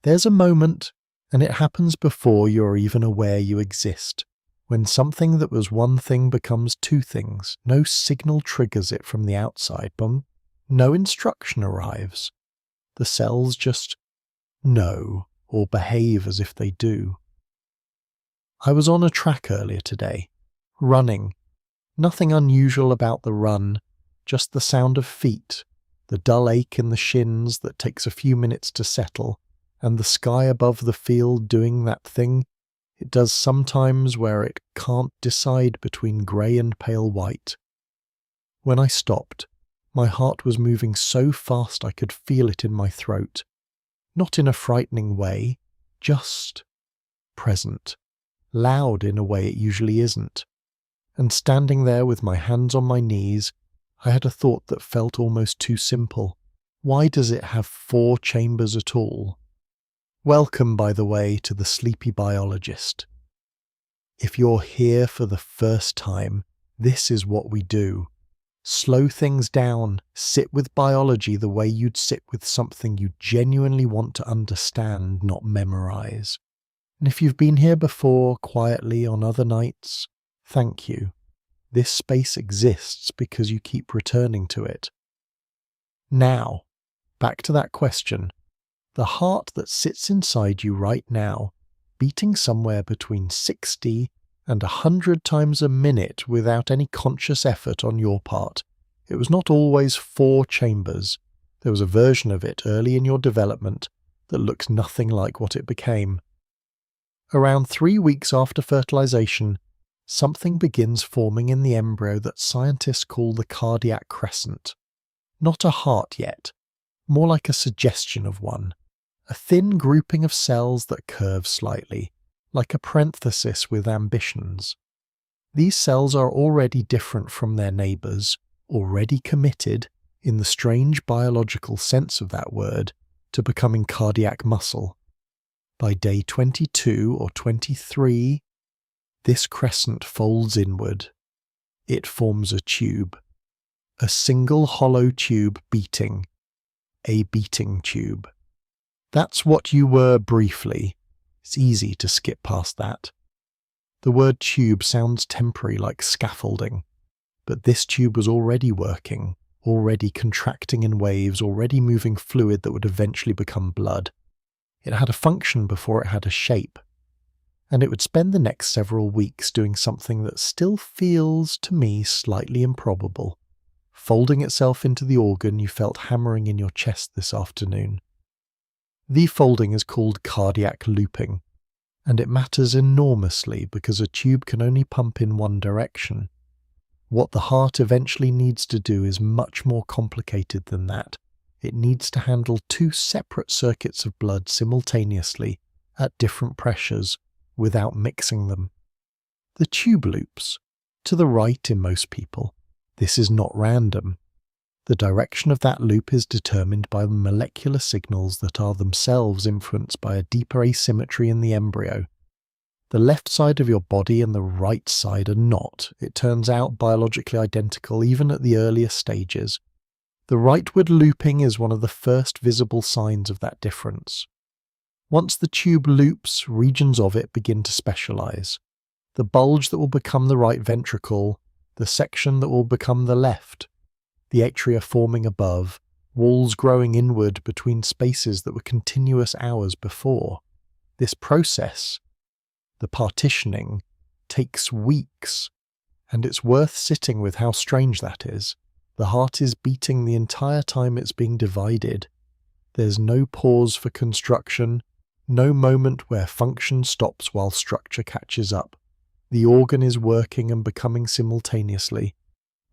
There's a moment, and it happens before you're even aware you exist, when something that was one thing becomes two things. No signal triggers it from the outside, but no instruction arrives. The cells just know or behave as if they do. I was on a track earlier today, running. Nothing unusual about the run, just the sound of feet, the dull ache in the shins that takes a few minutes to settle, and the sky above the field doing that thing it does sometimes where it can't decide between grey and pale white. When I stopped, my heart was moving so fast I could feel it in my throat. Not in a frightening way, just present, loud in a way it usually isn't. And standing there with my hands on my knees, I had a thought that felt almost too simple. Why does it have 4 chambers at all? Welcome, by the way, to the Sleepy Biologist. If you're here for the first time, this is what we do. Slow things down, sit with biology the way you'd sit with something you genuinely want to understand, not memorize. And if you've been here before, quietly on other nights, thank you. This space exists because you keep returning to it. Now, back to that question. The heart that sits inside you right now, beating somewhere between 60 and 100 times a minute without any conscious effort on your part. It was not always 4 chambers. There was a version of it early in your development that looks nothing like what it became. Around 3 weeks after fertilization, something begins forming in the embryo that scientists call the cardiac crescent. Not a heart yet, more like a suggestion of one. A thin grouping of cells that curve slightly, like a parenthesis with ambitions. These cells are already different from their neighbours, already committed, in the strange biological sense of that word, to becoming cardiac muscle. By day 22 or 23, this crescent folds inward. It forms a tube. A single hollow tube beating. A beating tube. That's what you were briefly. It's easy to skip past that. The word tube sounds temporary, like scaffolding, but this tube was already working, already contracting in waves, already moving fluid that would eventually become blood. It had a function before it had a shape, and it would spend the next several weeks doing something that still feels, to me, slightly improbable, folding itself into the organ you felt hammering in your chest this afternoon. The folding is called cardiac looping, and it matters enormously because a tube can only pump in one direction. What the heart eventually needs to do is much more complicated than that. It needs to handle 2 separate circuits of blood simultaneously at different pressures without mixing them. The tube loops, to the right in most people. This is not random. The direction of that loop is determined by the molecular signals that are themselves influenced by a deeper asymmetry in the embryo. The left side of your body and the right side are not, it turns out, biologically identical even at the earliest stages. The rightward looping is one of the first visible signs of that difference. Once the tube loops, regions of it begin to specialize. The bulge that will become the right ventricle, the section that will become the left. The atria forming above, walls growing inward between spaces that were continuous hours before. This process, the partitioning, takes weeks, and it's worth sitting with how strange that is. The heart is beating the entire time it's being divided. There's no pause for construction, no moment where function stops while structure catches up. The organ is working and becoming simultaneously.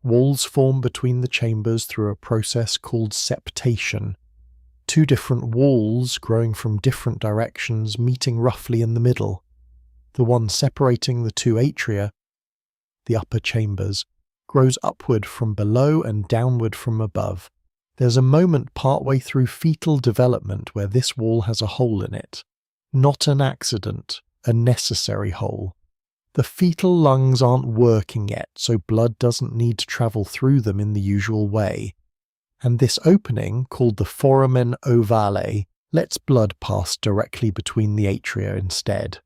Walls form between the chambers through a process called septation. 2 different walls growing from different directions meeting roughly in the middle. The one separating the 2 atria, the upper chambers, grows upward from below and downward from above. There's a moment partway through fetal development where this wall has a hole in it. Not an accident, a necessary hole. The fetal lungs aren't working yet, so blood doesn't need to travel through them in the usual way. And this opening, called the foramen ovale, lets blood pass directly between the atria instead.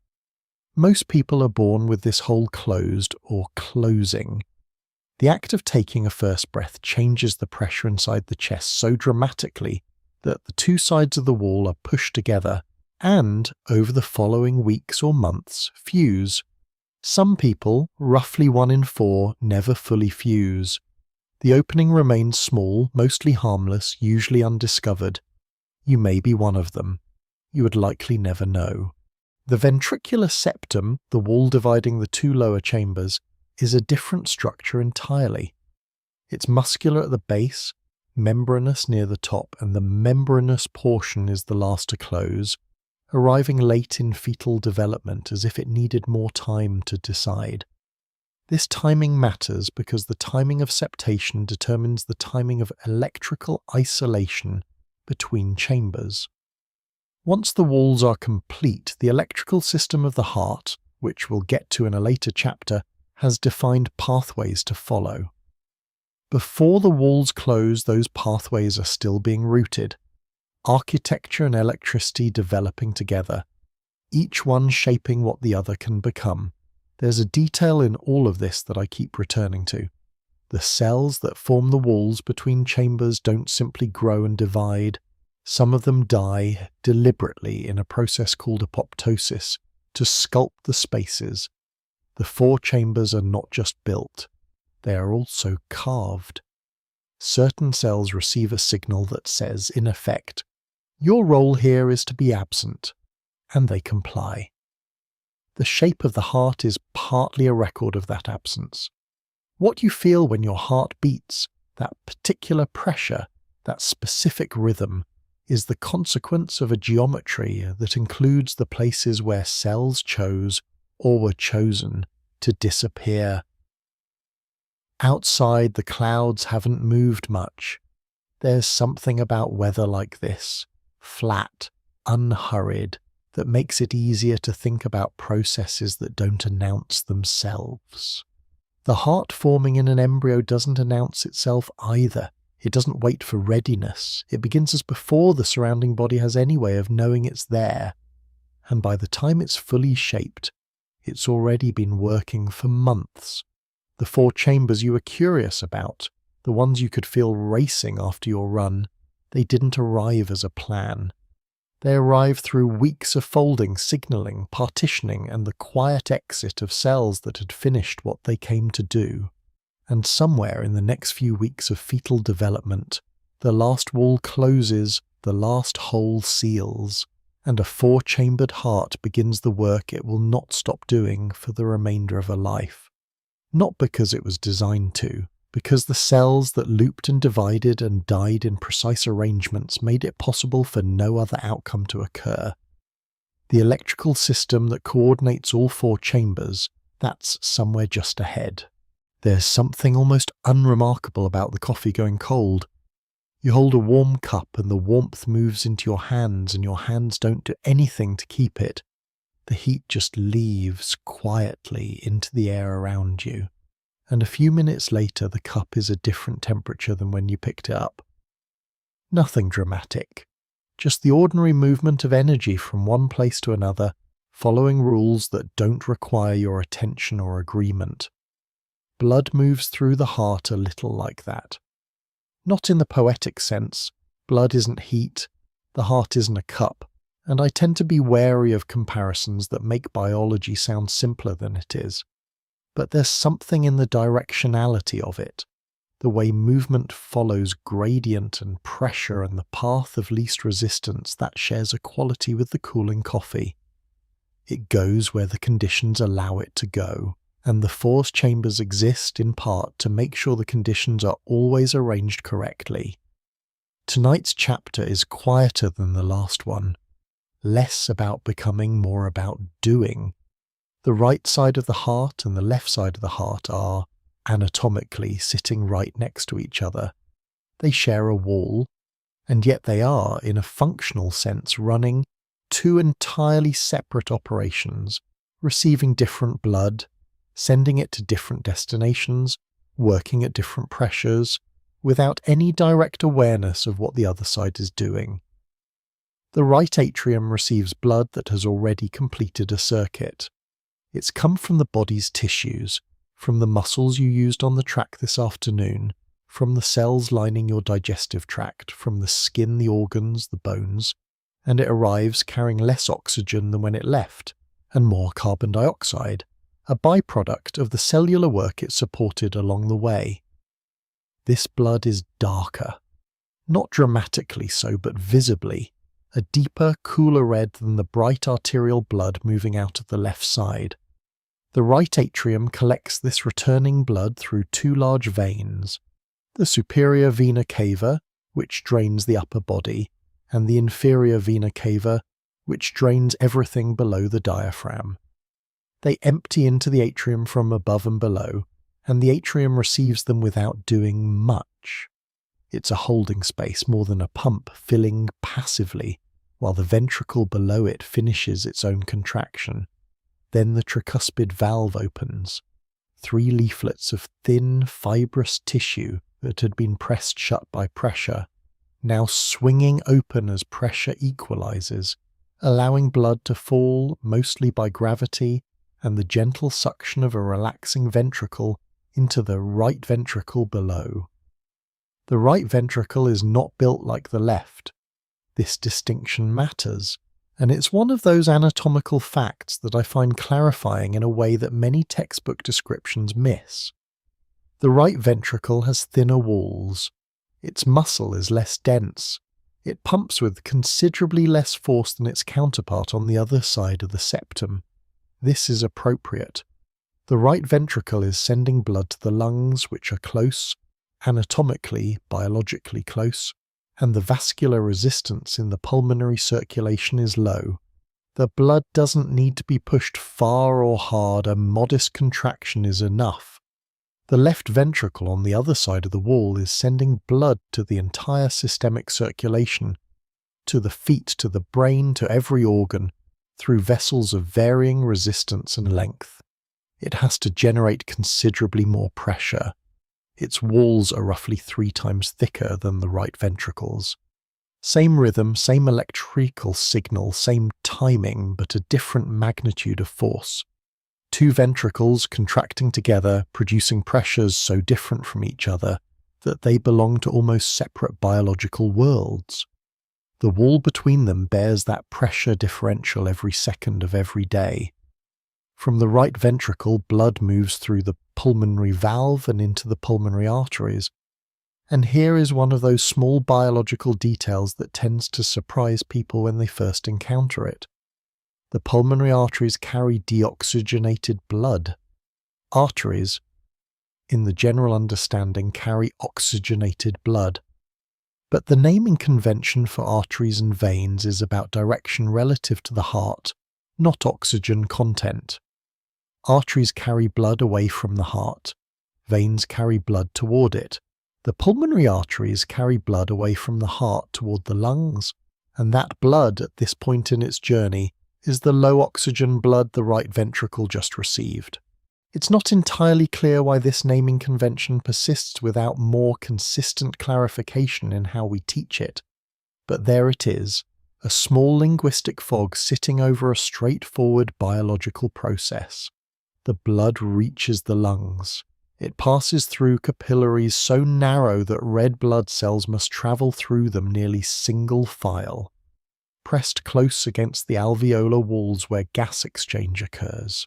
Most people are born with this hole closed or closing. The act of taking a first breath changes the pressure inside the chest so dramatically that the two sides of the wall are pushed together and, over the following weeks or months, fuse. Some people, roughly 1 in 4, never fully fuse. The opening remains small, mostly harmless, usually undiscovered. You may be one of them. You would likely never know. The ventricular septum, the wall dividing the two lower chambers, is a different structure entirely. It's muscular at the base, membranous near the top, and the membranous portion is the last to close, arriving late in fetal development as if it needed more time to decide. This timing matters because the timing of septation determines the timing of electrical isolation between chambers. Once the walls are complete, the electrical system of the heart, which we'll get to in a later chapter, has defined pathways to follow. Before the walls close, those pathways are still being routed, architecture and electricity developing together, each one shaping what the other can become. There's a detail in all of this that I keep returning to. The cells that form the walls between chambers don't simply grow and divide. Some of them die deliberately in a process called apoptosis to sculpt the spaces. The 4 chambers are not just built, they are also carved. Certain cells receive a signal that says, in effect, your role here is to be absent, and they comply. The shape of the heart is partly a record of that absence. What you feel when your heart beats, that particular pressure, that specific rhythm, is the consequence of a geometry that includes the places where cells chose or were chosen to disappear. Outside, the clouds haven't moved much. There's something about weather like this, flat, unhurried, that makes it easier to think about processes that don't announce themselves. The heart forming in an embryo doesn't announce itself either. It doesn't wait for readiness. It begins as before the surrounding body has any way of knowing it's there. And by the time it's fully shaped, it's already been working for months. The 4 chambers you were curious about, the ones you could feel racing after your run, they didn't arrive as a plan. They arrived through weeks of folding, signaling, partitioning, and the quiet exit of cells that had finished what they came to do. And somewhere in the next few weeks of fetal development, the last wall closes, the last hole seals, and a 4-chambered heart begins the work it will not stop doing for the remainder of a life. Not because it was designed to, because the cells that looped and divided and died in precise arrangements made it possible for no other outcome to occur. The electrical system that coordinates all 4 chambers, that's somewhere just ahead. There's something almost unremarkable about the coffee going cold. You hold a warm cup and the warmth moves into your hands and your hands don't do anything to keep it. The heat just leaves quietly into the air around you. And a few minutes later the cup is a different temperature than when you picked it up. Nothing dramatic, just the ordinary movement of energy from one place to another, following rules that don't require your attention or agreement. Blood moves through the heart a little like that. Not in the poetic sense. Blood isn't heat, the heart isn't a cup, and I tend to be wary of comparisons that make biology sound simpler than it is. But there's something in the directionality of it, the way movement follows gradient and pressure and the path of least resistance that shares a quality with the cooling coffee. It goes where the conditions allow it to go, and the 4 chambers exist in part to make sure the conditions are always arranged correctly. Tonight's chapter is quieter than the last one, less about becoming, more about doing. The right side of the heart and the left side of the heart are, anatomically, sitting right next to each other. They share a wall, and yet they are, in a functional sense, running 2 entirely separate operations, receiving different blood, sending it to different destinations, working at different pressures, without any direct awareness of what the other side is doing. The right atrium receives blood that has already completed a circuit. It's come from the body's tissues, from the muscles you used on the track this afternoon, from the cells lining your digestive tract, from the skin, the organs, the bones, and it arrives carrying less oxygen than when it left, and more carbon dioxide, a byproduct of the cellular work it supported along the way. This blood is darker, not dramatically so, but visibly, a deeper, cooler red than the bright arterial blood moving out of the left side. The right atrium collects this returning blood through two large veins, the superior vena cava, which drains the upper body, and the inferior vena cava, which drains everything below the diaphragm. They empty into the atrium from above and below, and the atrium receives them without doing much. It's a holding space more than a pump, filling passively, while the ventricle below it finishes its own contraction. Then the tricuspid valve opens. 3 leaflets of thin, fibrous tissue that had been pressed shut by pressure, now swinging open as pressure equalizes, allowing blood to fall mostly by gravity and the gentle suction of a relaxing ventricle into the right ventricle below. The right ventricle is not built like the left. This distinction matters, and it's one of those anatomical facts that I find clarifying in a way that many textbook descriptions miss. The right ventricle has thinner walls. Its muscle is less dense. It pumps with considerably less force than its counterpart on the other side of the septum. This is appropriate. The right ventricle is sending blood to the lungs, which are close, anatomically, biologically close, and the vascular resistance in the pulmonary circulation is low. The blood doesn't need to be pushed far or hard, a modest contraction is enough. The left ventricle on the other side of the wall is sending blood to the entire systemic circulation, to the feet, to the brain, to every organ, through vessels of varying resistance and length. It has to generate considerably more pressure. Its walls are roughly 3 times thicker than the right ventricle's. Same rhythm, same electrical signal, same timing, but a different magnitude of force. 2 ventricles contracting together, producing pressures so different from each other that they belong to almost separate biological worlds. The wall between them bears that pressure differential every second of every day. From the right ventricle, blood moves through the pulmonary valve and into the pulmonary arteries. And here is one of those small biological details that tends to surprise people when they first encounter it. The pulmonary arteries carry deoxygenated blood. Arteries, in the general understanding, carry oxygenated blood. But the naming convention for arteries and veins is about direction relative to the heart, not oxygen content. Arteries carry blood away from the heart. Veins carry blood toward it. The pulmonary arteries carry blood away from the heart toward the lungs, and that blood at this point in its journey is the low oxygen blood the right ventricle just received. It's not entirely clear why this naming convention persists without more consistent clarification in how we teach it, but there it is, a small linguistic fog sitting over a straightforward biological process. The blood reaches the lungs. It passes through capillaries so narrow that red blood cells must travel through them nearly single file, pressed close against the alveolar walls where gas exchange occurs.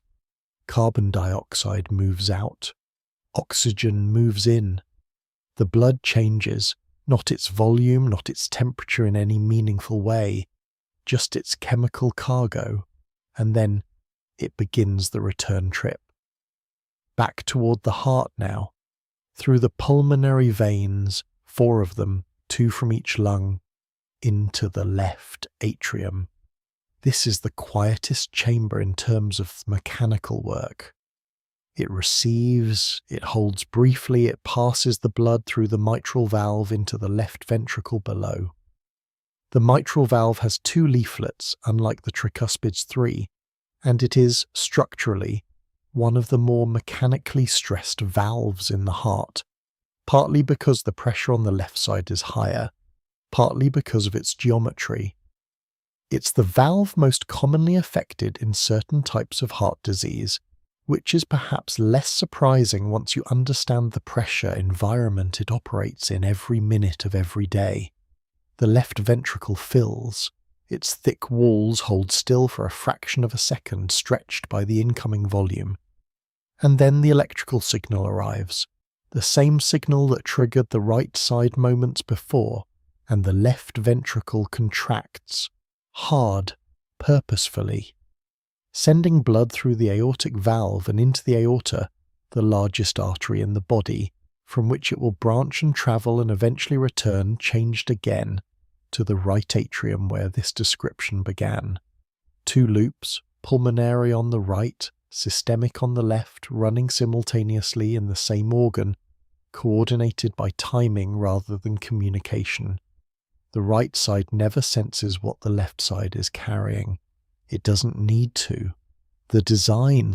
Carbon dioxide moves out. Oxygen moves in. The blood changes, not its volume, not its temperature in any meaningful way, just its chemical cargo, and then it begins the return trip. Back toward the heart now, through the pulmonary veins, 4 of them, 2 from each lung, into the left atrium. This is the quietest chamber in terms of mechanical work. It receives, it holds briefly, it passes the blood through the mitral valve into the left ventricle below. The mitral valve has 2 leaflets, unlike the tricuspid's 3, and it is, structurally, one of the more mechanically stressed valves in the heart, partly because the pressure on the left side is higher, partly because of its geometry. It's the valve most commonly affected in certain types of heart disease, which is perhaps less surprising once you understand the pressure environment it operates in every minute of every day. The left ventricle fills. Its thick walls hold still for a fraction of a second, stretched by the incoming volume. And then the electrical signal arrives, the same signal that triggered the right side moments before, and the left ventricle contracts, hard, purposefully, sending blood through the aortic valve and into the aorta, the largest artery in the body, from which it will branch and travel and eventually return, changed again, to the right atrium where this description began. 2 loops, pulmonary on the right, systemic on the left, running simultaneously in the same organ, coordinated by timing rather than communication. The right side never senses what the left side is carrying. It doesn't need to. The design,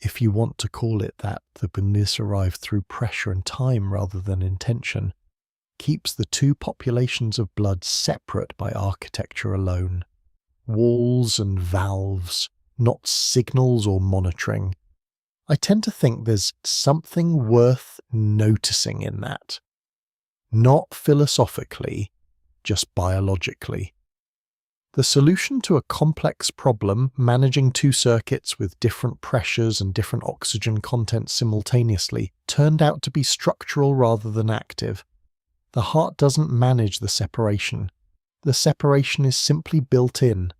if you want to call it that, the bundis arrive through pressure and time rather than intention, keeps the 2 populations of blood separate by architecture alone. Walls and valves, not signals or monitoring. I tend to think there's something worth noticing in that. Not philosophically, just biologically. The solution to a complex problem, managing 2 circuits with different pressures and different oxygen content simultaneously, turned out to be structural rather than active. The heart doesn't manage the separation. The separation is simply built in.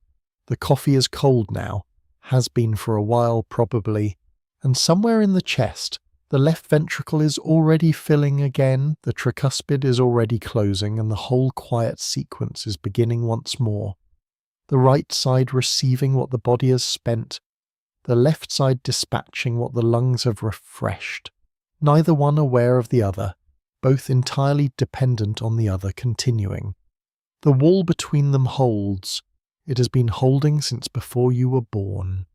The coffee is cold now, has been for a while probably, and somewhere in the chest, the left ventricle is already filling again, the tricuspid is already closing, and the whole quiet sequence is beginning once more. The right side receiving what the body has spent, the left side dispatching what the lungs have refreshed, neither one aware of the other, both entirely dependent on the other continuing. The wall between them holds. It has been holding since before you were born.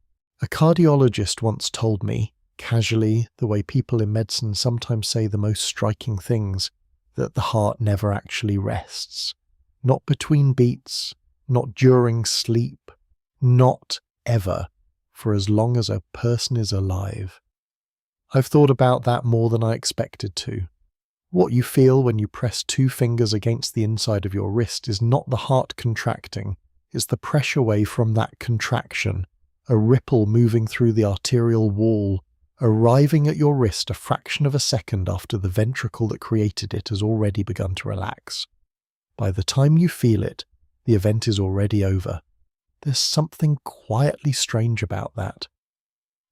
A cardiologist once told me, casually, the way people in medicine sometimes say the most striking things, that the heart never actually rests. Not between beats, not during sleep, not ever, for as long as a person is alive. I've thought about that more than I expected to. What you feel when you press 2 fingers against the inside of your wrist is not the heart contracting, it's the pressure wave from that contraction, a ripple moving through the arterial wall, arriving at your wrist a fraction of a second after the ventricle that created it has already begun to relax. By the time you feel it, the event is already over. There's something quietly strange about that.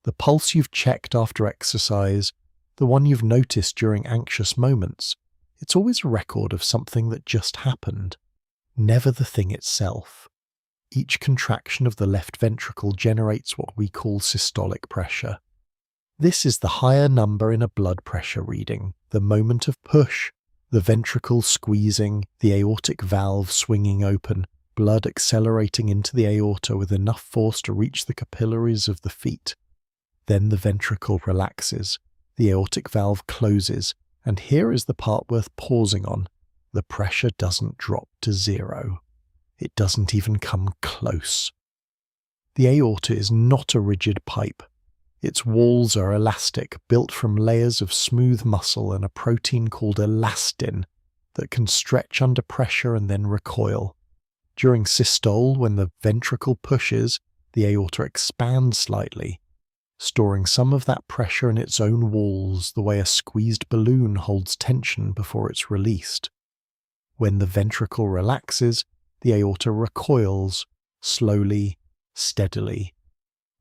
The pulse you've checked after exercise, the one you've noticed during anxious moments, it's always a record of something that just happened, never the thing itself. Each contraction of the left ventricle generates what we call systolic pressure. This is the higher number in a blood pressure reading, the moment of push, the ventricle squeezing, the aortic valve swinging open, blood accelerating into the aorta with enough force to reach the capillaries of the feet. Then the ventricle relaxes, the aortic valve closes, and here is the part worth pausing on. The pressure doesn't drop to 0. It doesn't even come close. The aorta is not a rigid pipe. Its walls are elastic, built from layers of smooth muscle and a protein called elastin that can stretch under pressure and then recoil. During systole, when the ventricle pushes, the aorta expands slightly, storing some of that pressure in its own walls the way a squeezed balloon holds tension before it's released. When the ventricle relaxes, the aorta recoils, slowly, steadily.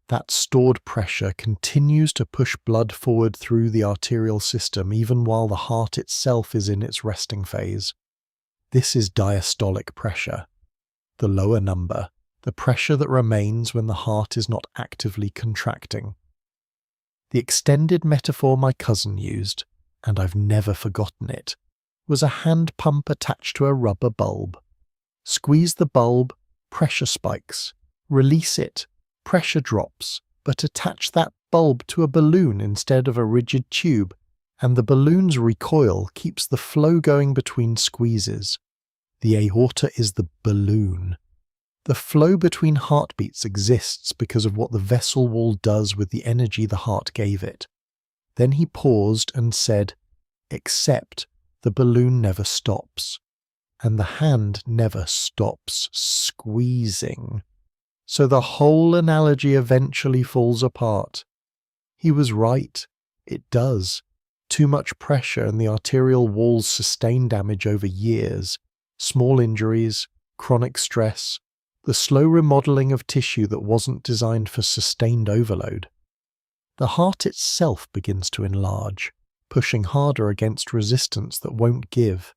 That stored pressure continues to push blood forward through the arterial system even while the heart itself is in its resting phase. This is diastolic pressure, the lower number, the pressure that remains when the heart is not actively contracting. The extended metaphor my cousin used, and I've never forgotten it, was a hand pump attached to a rubber bulb. Squeeze the bulb, pressure spikes. Release it, pressure drops, but attach that bulb to a balloon instead of a rigid tube, and the balloon's recoil keeps the flow going between squeezes. The aorta is the balloon. The flow between heartbeats exists because of what the vessel wall does with the energy the heart gave it. Then he paused and said, "Except the balloon never stops, and the hand never stops squeezing. So the whole analogy eventually falls apart." He was right. It does. Too much pressure and the arterial walls sustain damage over years. Small injuries, chronic stress, the slow remodeling of tissue that wasn't designed for sustained overload. The heart itself begins to enlarge, pushing harder against resistance that won't give.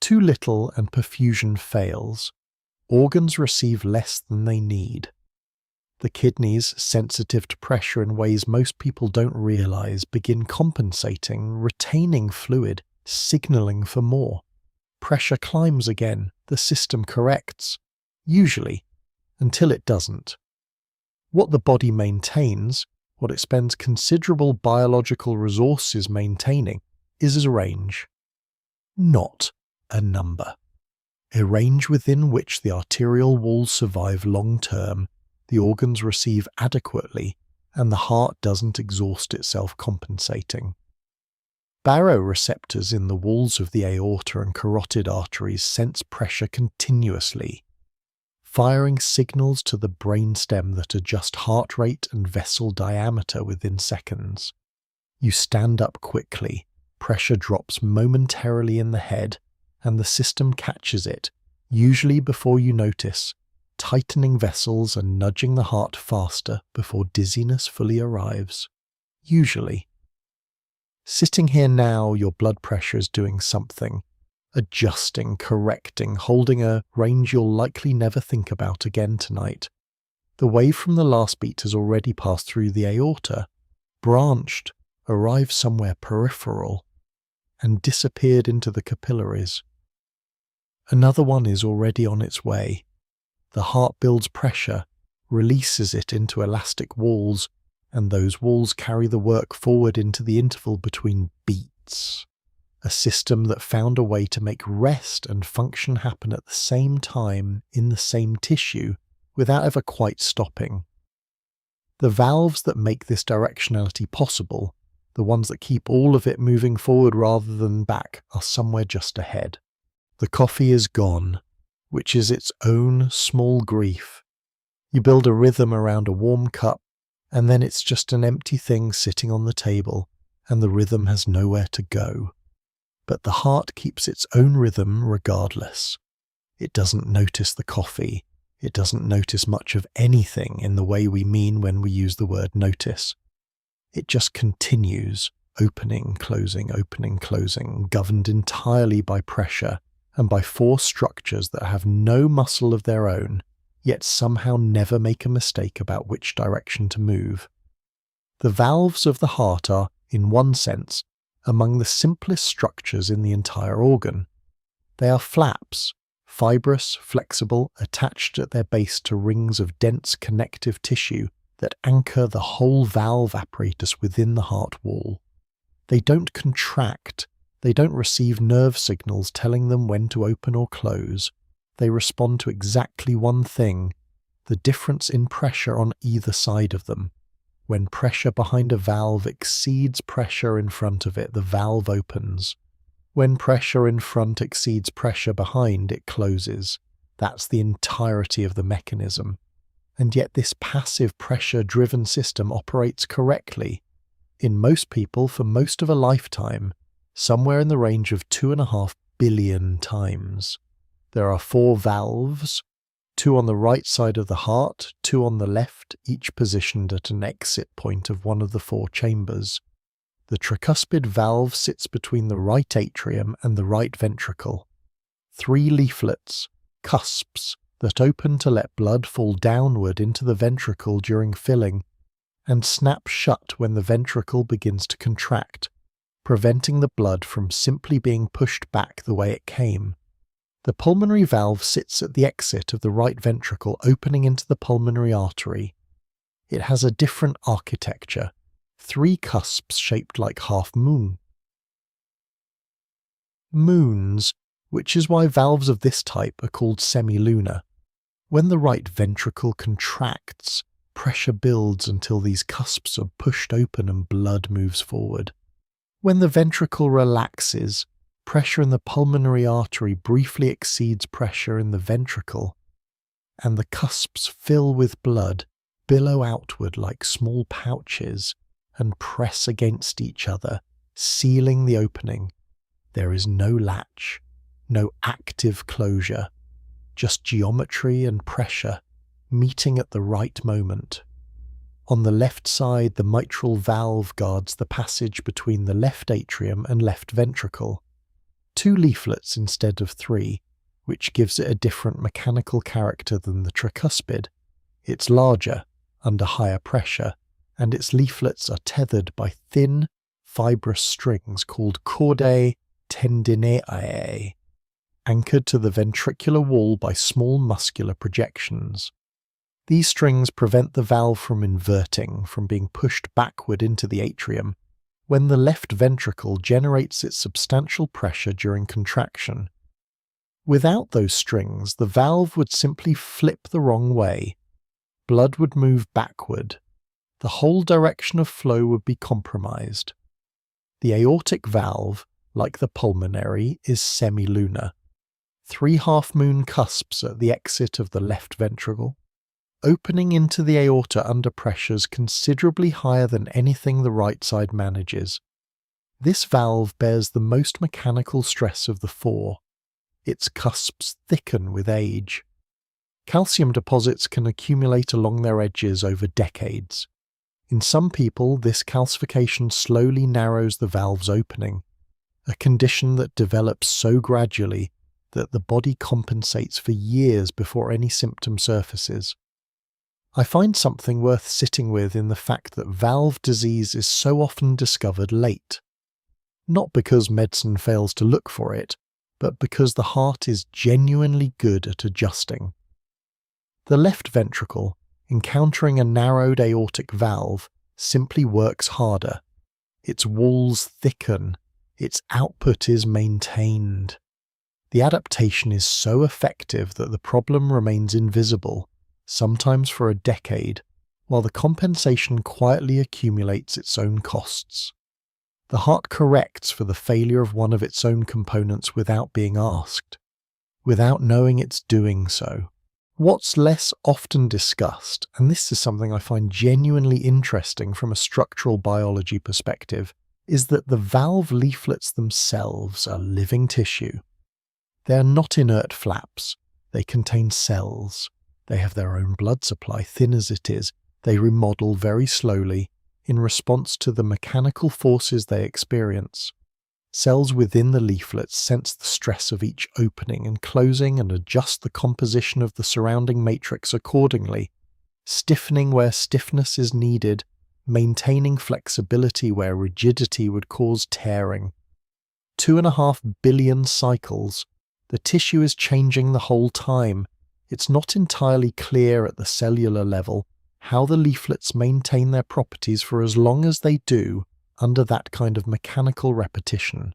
Too little and perfusion fails. Organs receive less than they need. The kidneys, sensitive to pressure in ways most people don't realize, begin compensating, retaining fluid, signaling for more. Pressure climbs again, the system corrects. Usually, until it doesn't. What the body maintains, what it spends considerable biological resources maintaining, is a range. Not a number. A range within which the arterial walls survive long term, the organs receive adequately, and the heart doesn't exhaust itself compensating. Baroreceptors in the walls of the aorta and carotid arteries sense pressure continuously, firing signals to the brainstem that adjust heart rate and vessel diameter within seconds. You stand up quickly, pressure drops momentarily in the head, and the system catches it, usually before you notice, tightening vessels and nudging the heart faster before dizziness fully arrives. Usually. Sitting here now, your blood pressure is doing something. Adjusting, correcting, holding a range you'll likely never think about again tonight. The wave from the last beat has already passed through the aorta, branched, arrived somewhere peripheral, and disappeared into the capillaries. Another one is already on its way. The heart builds pressure, releases it into elastic walls, and those walls carry the work forward into the interval between beats. A system that found a way to make rest and function happen at the same time in the same tissue without ever quite stopping. The valves that make this directionality possible, the ones that keep all of it moving forward rather than back, are somewhere just ahead. The coffee is gone, which is its own small grief. You build a rhythm around a warm cup, and then it's just an empty thing sitting on the table, and the rhythm has nowhere to go. But the heart keeps its own rhythm regardless. It doesn't notice the coffee. It doesn't notice much of anything in the way we mean when we use the word notice. It just continues, opening, closing, governed entirely by pressure and by four structures that have no muscle of their own, yet somehow never make a mistake about which direction to move. The valves of the heart are, in one sense, among the simplest structures in the entire organ. They are flaps, fibrous, flexible, attached at their base to rings of dense connective tissue that anchor the whole valve apparatus within the heart wall. They don't contract. They don't receive nerve signals telling them when to open or close. They respond to exactly one thing, the difference in pressure on either side of them. When pressure behind a valve exceeds pressure in front of it, the valve opens. When pressure in front exceeds pressure behind, it closes. That's the entirety of the mechanism. And yet this passive pressure-driven system operates correctly. In most people, for most of a lifetime, somewhere in the range of 2.5 billion times. There are 4 valves, 2 on the right side of the heart, 2 on the left, each positioned at an exit point of one of the 4 chambers. The tricuspid valve sits between the right atrium and the right ventricle. 3 leaflets, cusps, that open to let blood fall downward into the ventricle during filling, and snap shut when the ventricle begins to contract, preventing the blood from simply being pushed back the way it came. The pulmonary valve sits at the exit of the right ventricle opening into the pulmonary artery. It has a different architecture, 3 cusps shaped like half moon. Moons, which is why valves of this type are called semilunar. When the right ventricle contracts, pressure builds until these cusps are pushed open and blood moves forward. When the ventricle relaxes, pressure in the pulmonary artery briefly exceeds pressure in the ventricle, and the cusps fill with blood, billow outward like small pouches, and press against each other, sealing the opening. There is no latch, no active closure, just geometry and pressure meeting at the right moment. On the left side, the mitral valve guards the passage between the left atrium and left ventricle. 2 leaflets instead of 3, which gives it a different mechanical character than the tricuspid. It's larger, under higher pressure, and its leaflets are tethered by thin, fibrous strings called chordae tendineae, anchored to the ventricular wall by small muscular projections. These strings prevent the valve from inverting, from being pushed backward into the atrium, when the left ventricle generates its substantial pressure during contraction. Without those strings, the valve would simply flip the wrong way. Blood would move backward. The whole direction of flow would be compromised. The aortic valve, like the pulmonary, is semilunar. 3 half-moon cusps at the exit of the left ventricle, opening into the aorta under pressures considerably higher than anything the right side manages. This valve bears the most mechanical stress of the 4. Its cusps thicken with age. Calcium deposits can accumulate along their edges over decades. In some people, this calcification slowly narrows the valve's opening, a condition that develops so gradually that the body compensates for years before any symptom surfaces. I find something worth sitting with in the fact that valve disease is so often discovered late. Not because medicine fails to look for it, but because the heart is genuinely good at adjusting. The left ventricle, encountering a narrowed aortic valve, simply works harder. Its walls thicken, its output is maintained. The adaptation is so effective that the problem remains invisible, sometimes for a decade, while the compensation quietly accumulates its own costs. The heart corrects for the failure of one of its own components without being asked, without knowing it's doing so. What's less often discussed, and this is something I find genuinely interesting from a structural biology perspective, is that the valve leaflets themselves are living tissue. They are not inert flaps. They contain cells. They have their own blood supply, thin as it is. They remodel very slowly in response to the mechanical forces they experience. Cells within the leaflets sense the stress of each opening and closing and adjust the composition of the surrounding matrix accordingly, stiffening where stiffness is needed, maintaining flexibility where rigidity would cause tearing. 2.5 billion cycles. The tissue is changing the whole time. It's not entirely clear at the cellular level how the leaflets maintain their properties for as long as they do under that kind of mechanical repetition.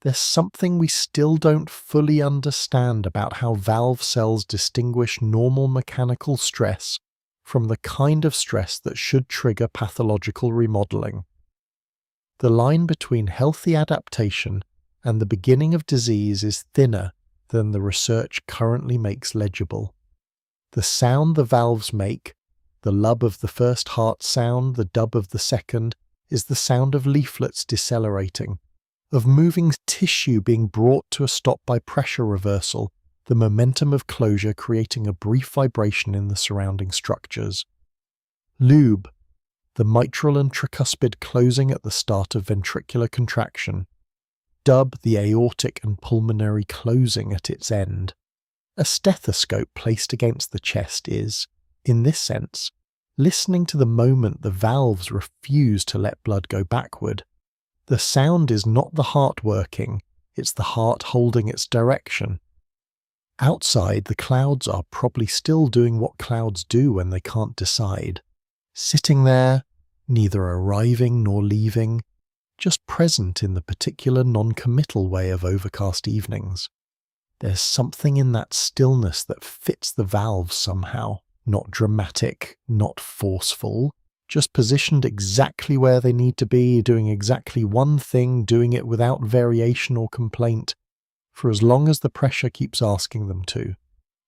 There's something we still don't fully understand about how valve cells distinguish normal mechanical stress from the kind of stress that should trigger pathological remodeling. The line between healthy adaptation and the beginning of disease is thinner than the research currently makes legible. The sound the valves make, the lub of the first heart sound, the dub of the second, is the sound of leaflets decelerating, of moving tissue being brought to a stop by pressure reversal, the momentum of closure creating a brief vibration in the surrounding structures. Lube, the mitral and tricuspid closing at the start of ventricular contraction. Dub, the aortic and pulmonary closing at its end. A stethoscope placed against the chest is, in this sense, listening to the moment the valves refuse to let blood go backward. The sound is not the heart working, it's the heart holding its direction. Outside, the clouds are probably still doing what clouds do when they can't decide. Sitting there, neither arriving nor leaving, just present in the particular non-committal way of overcast evenings. There's something in that stillness that fits the valves somehow, not dramatic, not forceful, just positioned exactly where they need to be, doing exactly one thing, doing it without variation or complaint, for as long as the pressure keeps asking them to.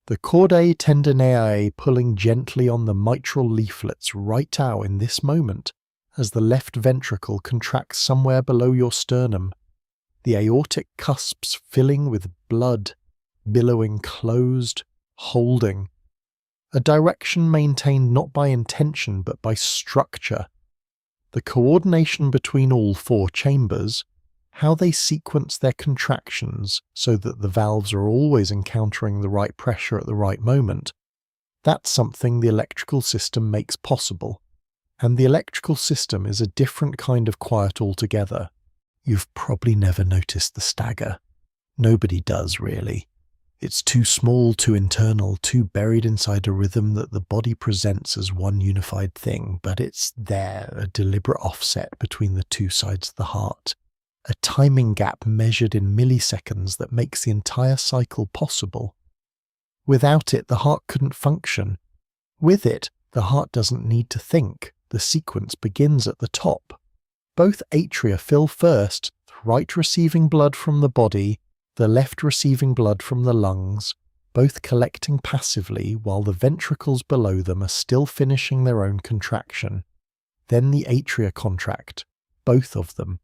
The chordae tendineae pulling gently on the mitral leaflets right now in this moment, as the left ventricle contracts somewhere below your sternum, the aortic cusps filling with blood, billowing closed, holding. A direction maintained not by intention but by structure. The coordination between all four chambers, how they sequence their contractions so that the valves are always encountering the right pressure at the right moment, that's something the electrical system makes possible. And the electrical system is a different kind of quiet altogether. You've probably never noticed the stagger. Nobody does, really. It's too small, too internal, too buried inside a rhythm that the body presents as one unified thing, but it's there, a deliberate offset between the two sides of the heart. A timing gap measured in milliseconds that makes the entire cycle possible. Without it, the heart couldn't function. With it, the heart doesn't need to think. The sequence begins at the top. Both atria fill first, the right receiving blood from the body, the left receiving blood from the lungs, both collecting passively while the ventricles below them are still finishing their own contraction. Then the atria contract, both of them.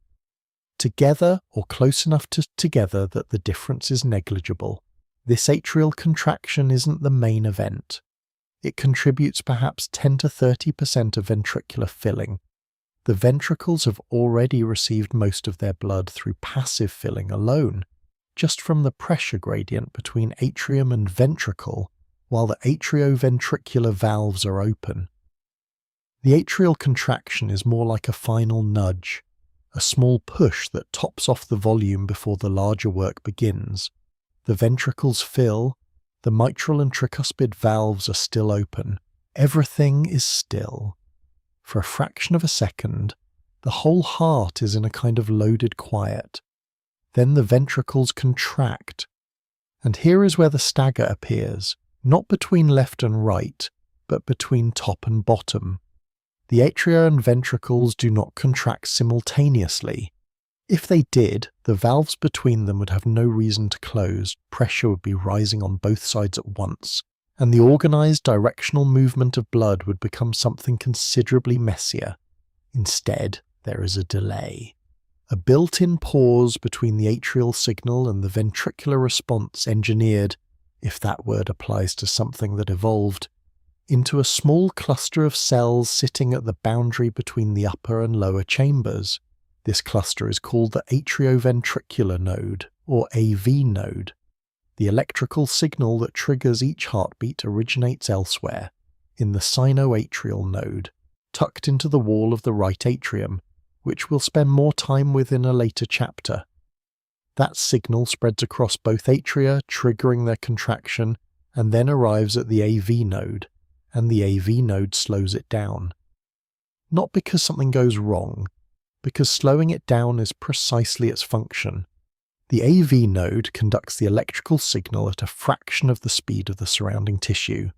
Together or close enough to together that the difference is negligible. This atrial contraction isn't the main event. It contributes perhaps 10 to 30% of ventricular filling. The ventricles have already received most of their blood through passive filling alone, just from the pressure gradient between atrium and ventricle, while the atrioventricular valves are open. The atrial contraction is more like a final nudge, a small push that tops off the volume before the larger work begins. The ventricles fill, the mitral and tricuspid valves are still open. Everything is still. For a fraction of a second, the whole heart is in a kind of loaded quiet. Then the ventricles contract. And here is where the stagger appears, not between left and right, but between top and bottom. The atria and ventricles do not contract simultaneously. If they did, the valves between them would have no reason to close, pressure would be rising on both sides at once, and the organized directional movement of blood would become something considerably messier. Instead, there is a delay. A built-in pause between the atrial signal and the ventricular response engineered, if that word applies to something that evolved, into a small cluster of cells sitting at the boundary between the upper and lower chambers. This cluster is called the atrioventricular node, or AV node. The electrical signal that triggers each heartbeat originates elsewhere, in the sinoatrial node, tucked into the wall of the right atrium, which we'll spend more time with in a later chapter. That signal spreads across both atria, triggering their contraction, and then arrives at the AV node, and the AV node slows it down. Not because something goes wrong, because slowing it down is precisely its function. The AV node conducts the electrical signal at a fraction of the speed of the surrounding tissue,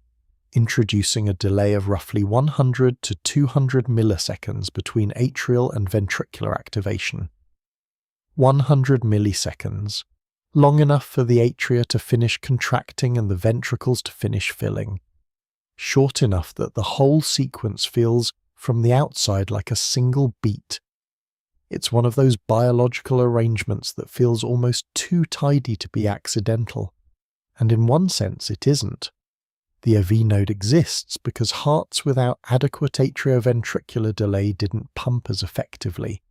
introducing a delay of roughly 100 to 200 milliseconds between atrial and ventricular activation. 100 milliseconds, long enough for the atria to finish contracting and the ventricles to finish filling. Short enough that the whole sequence feels, from the outside, like a single beat. It's one of those biological arrangements that feels almost too tidy to be accidental. And in one sense, it isn't. The AV node exists because hearts without adequate atrioventricular delay didn't pump as effectively.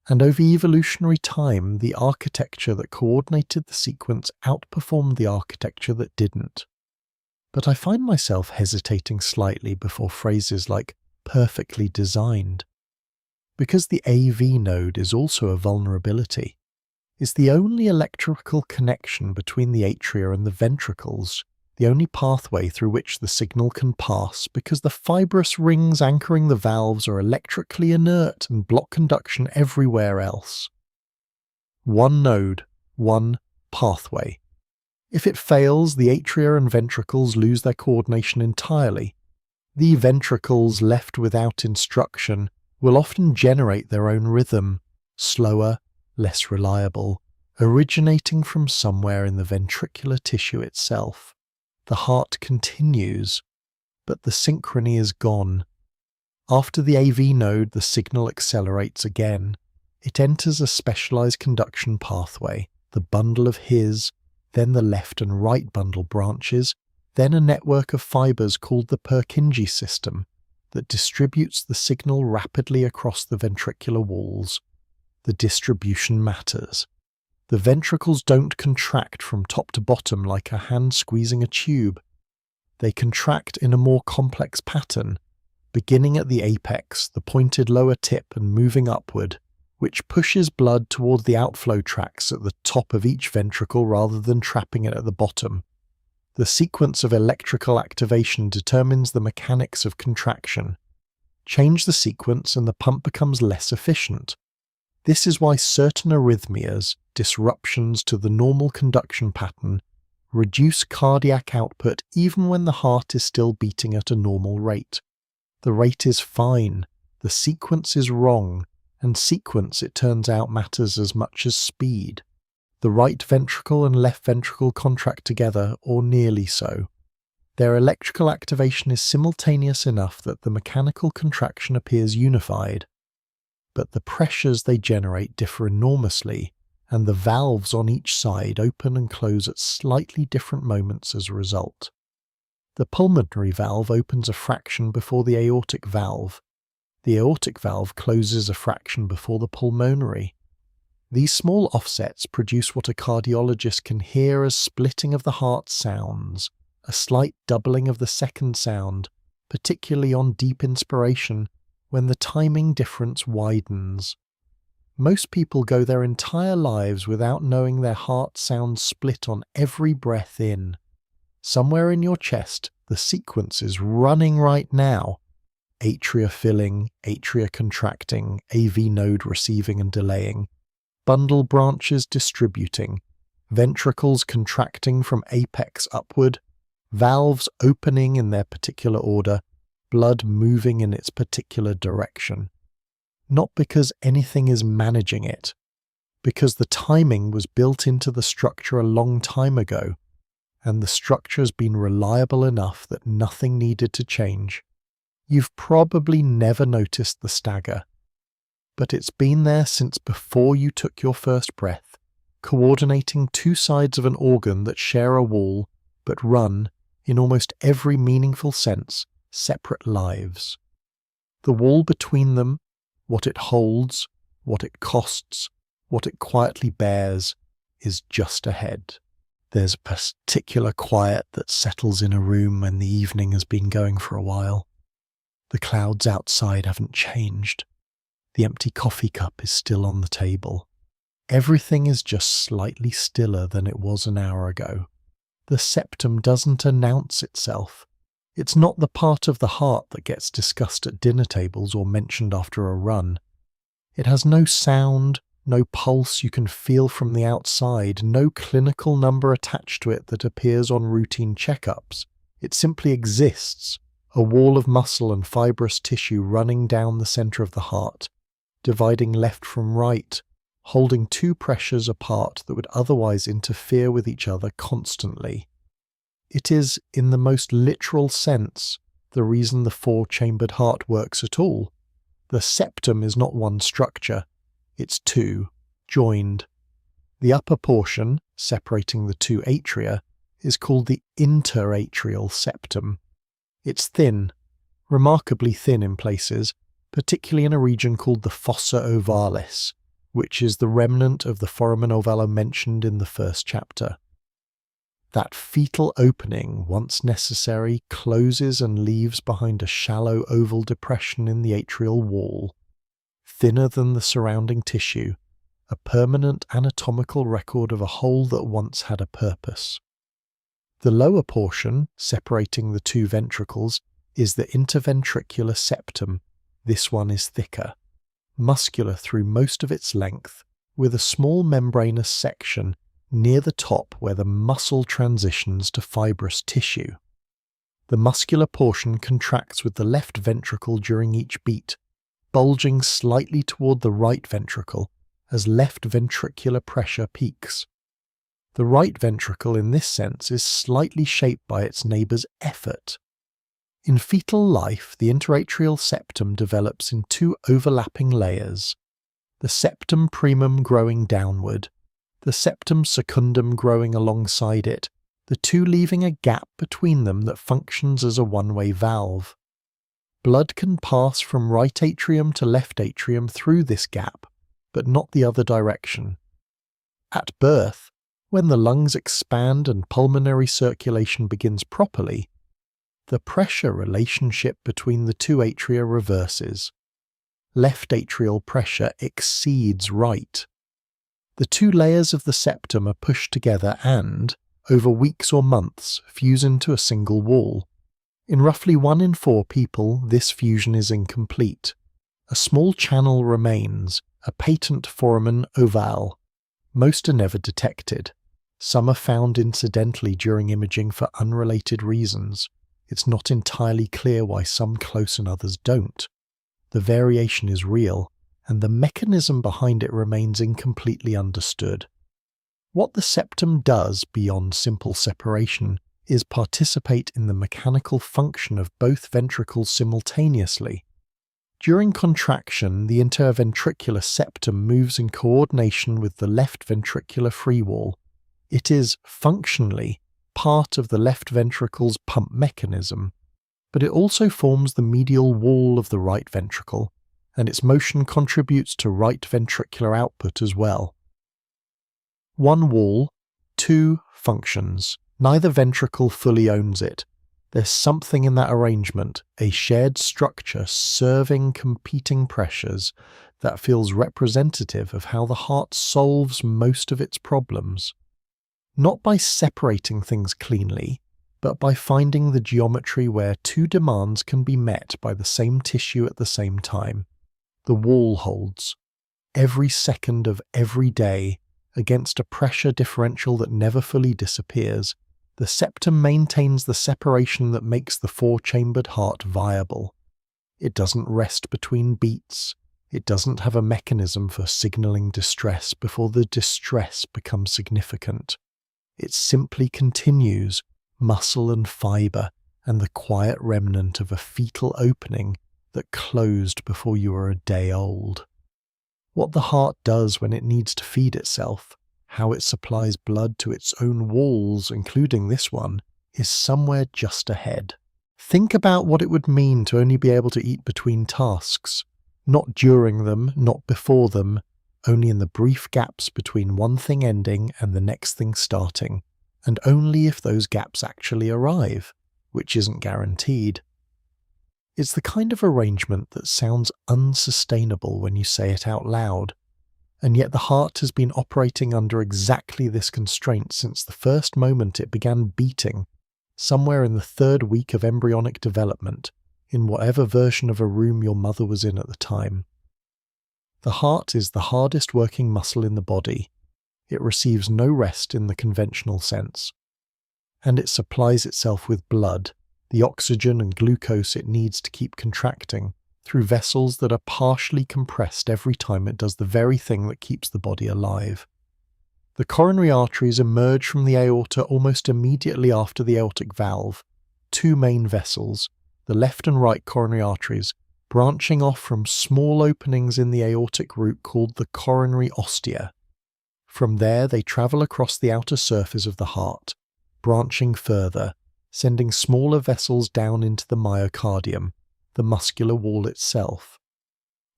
And over evolutionary time, the architecture that coordinated the sequence outperformed the architecture that didn't. But I find myself hesitating slightly before phrases like perfectly designed. Because the AV node is also a vulnerability. It's the only electrical connection between the atria and the ventricles, the only pathway through which the signal can pass because the fibrous rings anchoring the valves are electrically inert and block conduction everywhere else. One node, one pathway. If it fails, the atria and ventricles lose their coordination entirely. The ventricles left without instruction will often generate their own rhythm, slower, less reliable, originating from somewhere in the ventricular tissue itself. The heart continues, but the synchrony is gone. After the AV node, the signal accelerates again. It enters a specialized conduction pathway, the bundle of His, then the left and right bundle branches, then a network of fibers called the Purkinje system that distributes the signal rapidly across the ventricular walls. The distribution matters. The ventricles don't contract from top to bottom like a hand squeezing a tube. They contract in a more complex pattern, beginning at the apex, the pointed lower tip, and moving upward, which pushes blood toward the outflow tracts at the top of each ventricle rather than trapping it at the bottom. The sequence of electrical activation determines the mechanics of contraction. Change the sequence and the pump becomes less efficient. This is why certain arrhythmias, disruptions to the normal conduction pattern, reduce cardiac output even when the heart is still beating at a normal rate. The rate is fine, the sequence is wrong, and sequence, it turns out, matters as much as speed. The right ventricle and left ventricle contract together, or nearly so. Their electrical activation is simultaneous enough that the mechanical contraction appears unified. But the pressures they generate differ enormously, and the valves on each side open and close at slightly different moments as a result. The pulmonary valve opens a fraction before the aortic valve. The aortic valve closes a fraction before the pulmonary. These small offsets produce what a cardiologist can hear as splitting of the heart sounds, a slight doubling of the second sound, particularly on deep inspiration, when the timing difference widens. Most people go their entire lives without knowing their heart sounds split on every breath in. Somewhere in your chest, the sequence is running right now. Atria filling, atria contracting, AV node receiving and delaying, bundle branches distributing, ventricles contracting from apex upward, valves opening in their particular order, blood moving in its particular direction. Not because anything is managing it, because the timing was built into the structure a long time ago, and the structure has been reliable enough that nothing needed to change. You've probably never noticed the stagger, but it's been there since before you took your first breath, coordinating two sides of an organ that share a wall but run, in almost every meaningful sense, separate lives. The wall between them, what it holds, what it costs, what it quietly bears, is just ahead. There's a particular quiet that settles in a room when the evening has been going for a while. The clouds outside haven't changed. The empty coffee cup is still on the table. Everything is just slightly stiller than it was an hour ago. The septum doesn't announce itself. It's not the part of the heart that gets discussed at dinner tables or mentioned after a run. It has no sound, no pulse you can feel from the outside, no clinical number attached to it that appears on routine checkups. It simply exists, a wall of muscle and fibrous tissue running down the center of the heart, dividing left from right, holding two pressures apart that would otherwise interfere with each other constantly. It is, in the most literal sense, the reason the four-chambered heart works at all. The septum is not one structure, it's two, joined. The upper portion, separating the two atria, is called the interatrial septum. It's thin, remarkably thin in places, particularly in a region called the fossa ovalis, which is the remnant of the foramen ovale mentioned in the first chapter. That fetal opening, once necessary, closes and leaves behind a shallow oval depression in the atrial wall, thinner than the surrounding tissue, a permanent anatomical record of a hole that once had a purpose. The lower portion, separating the two ventricles, is the interventricular septum. This one is thicker, muscular through most of its length, with a small membranous section near the top where the muscle transitions to fibrous tissue. The muscular portion contracts with the left ventricle during each beat, bulging slightly toward the right ventricle as left ventricular pressure peaks. The right ventricle in this sense is slightly shaped by its neighbour's effort. In fetal life, the interatrial septum develops in two overlapping layers, the septum primum growing downward, the septum secundum growing alongside it, the two leaving a gap between them that functions as a one-way valve. Blood can pass from right atrium to left atrium through this gap, but not the other direction. At birth, when the lungs expand and pulmonary circulation begins properly, the pressure relationship between the two atria reverses. Left atrial pressure exceeds right. The two layers of the septum are pushed together and, over weeks or months, fuse into a single wall. In roughly 1 in 4 people, this fusion is incomplete. A small channel remains, a patent foramen ovale. Most are never detected. Some are found incidentally during imaging for unrelated reasons. It's not entirely clear why some close and others don't. The variation is real, and the mechanism behind it remains incompletely understood. What the septum does beyond simple separation is participate in the mechanical function of both ventricles simultaneously. During contraction, the interventricular septum moves in coordination with the left ventricular free wall. It is, functionally, part of the left ventricle's pump mechanism, but it also forms the medial wall of the right ventricle, and its motion contributes to right ventricular output as well. One wall, two functions. Neither ventricle fully owns it. There's something in that arrangement, a shared structure serving competing pressures, that feels representative of how the heart solves most of its problems. Not by separating things cleanly, but by finding the geometry where two demands can be met by the same tissue at the same time. The wall holds, every second of every day, against a pressure differential that never fully disappears. The septum maintains the separation that makes the four-chambered heart viable. It doesn't rest between beats. It doesn't have a mechanism for signaling distress before the distress becomes significant. It simply continues, muscle and fibre, and the quiet remnant of a fetal opening that closed before you were a day old. What the heart does when it needs to feed itself, how it supplies blood to its own walls, including this one, is somewhere just ahead. Think about what it would mean to only be able to eat between tasks, not during them, not before them, only in the brief gaps between one thing ending and the next thing starting, and only if those gaps actually arrive, which isn't guaranteed. It's the kind of arrangement that sounds unsustainable when you say it out loud, and yet the heart has been operating under exactly this constraint since the first moment it began beating, somewhere in the 3rd week of embryonic development, in whatever version of a room your mother was in at the time. The heart is the hardest working muscle in the body. It receives no rest in the conventional sense, and it supplies itself with blood, the oxygen and glucose it needs to keep contracting, through vessels that are partially compressed every time it does the very thing that keeps the body alive. The coronary arteries emerge from the aorta almost immediately after the aortic valve, two main vessels, the left and right coronary arteries, branching off from small openings in the aortic root called the coronary ostia. From there they travel across the outer surface of the heart, branching further, sending smaller vessels down into the myocardium, the muscular wall itself.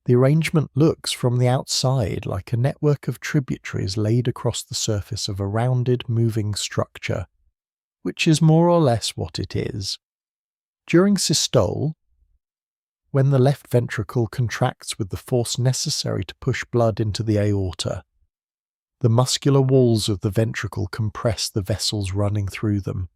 The arrangement looks from the outside like a network of tributaries laid across the surface of a rounded, moving structure, which is more or less what it is. During systole, when the left ventricle contracts with the force necessary to push blood into the aorta, the muscular walls of the ventricle compress the vessels running through them,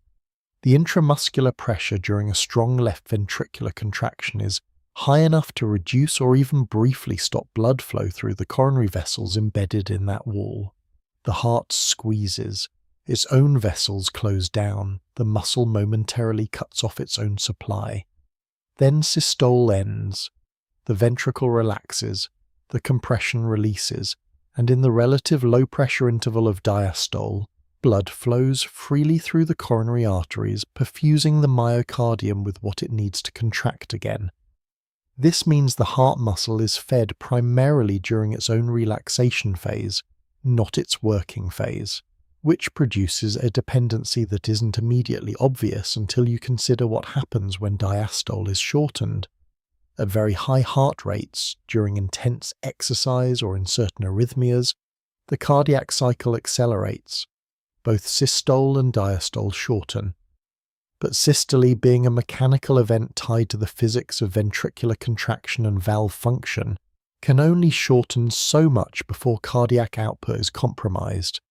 The intramuscular pressure during a strong left ventricular contraction is high enough to reduce or even briefly stop blood flow through the coronary vessels embedded in that wall. The heart squeezes, its own vessels close down, the muscle momentarily cuts off its own supply. Then systole ends, the ventricle relaxes, the compression releases, and in the relative low-pressure interval of diastole, blood flows freely through the coronary arteries, perfusing the myocardium with what it needs to contract again. This means the heart muscle is fed primarily during its own relaxation phase, not its working phase, which produces a dependency that isn't immediately obvious until you consider what happens when diastole is shortened. At very high heart rates, during intense exercise or in certain arrhythmias, the cardiac cycle accelerates. Both systole and diastole shorten. But systole, being a mechanical event tied to the physics of ventricular contraction and valve function, can only shorten so much before cardiac output is compromised.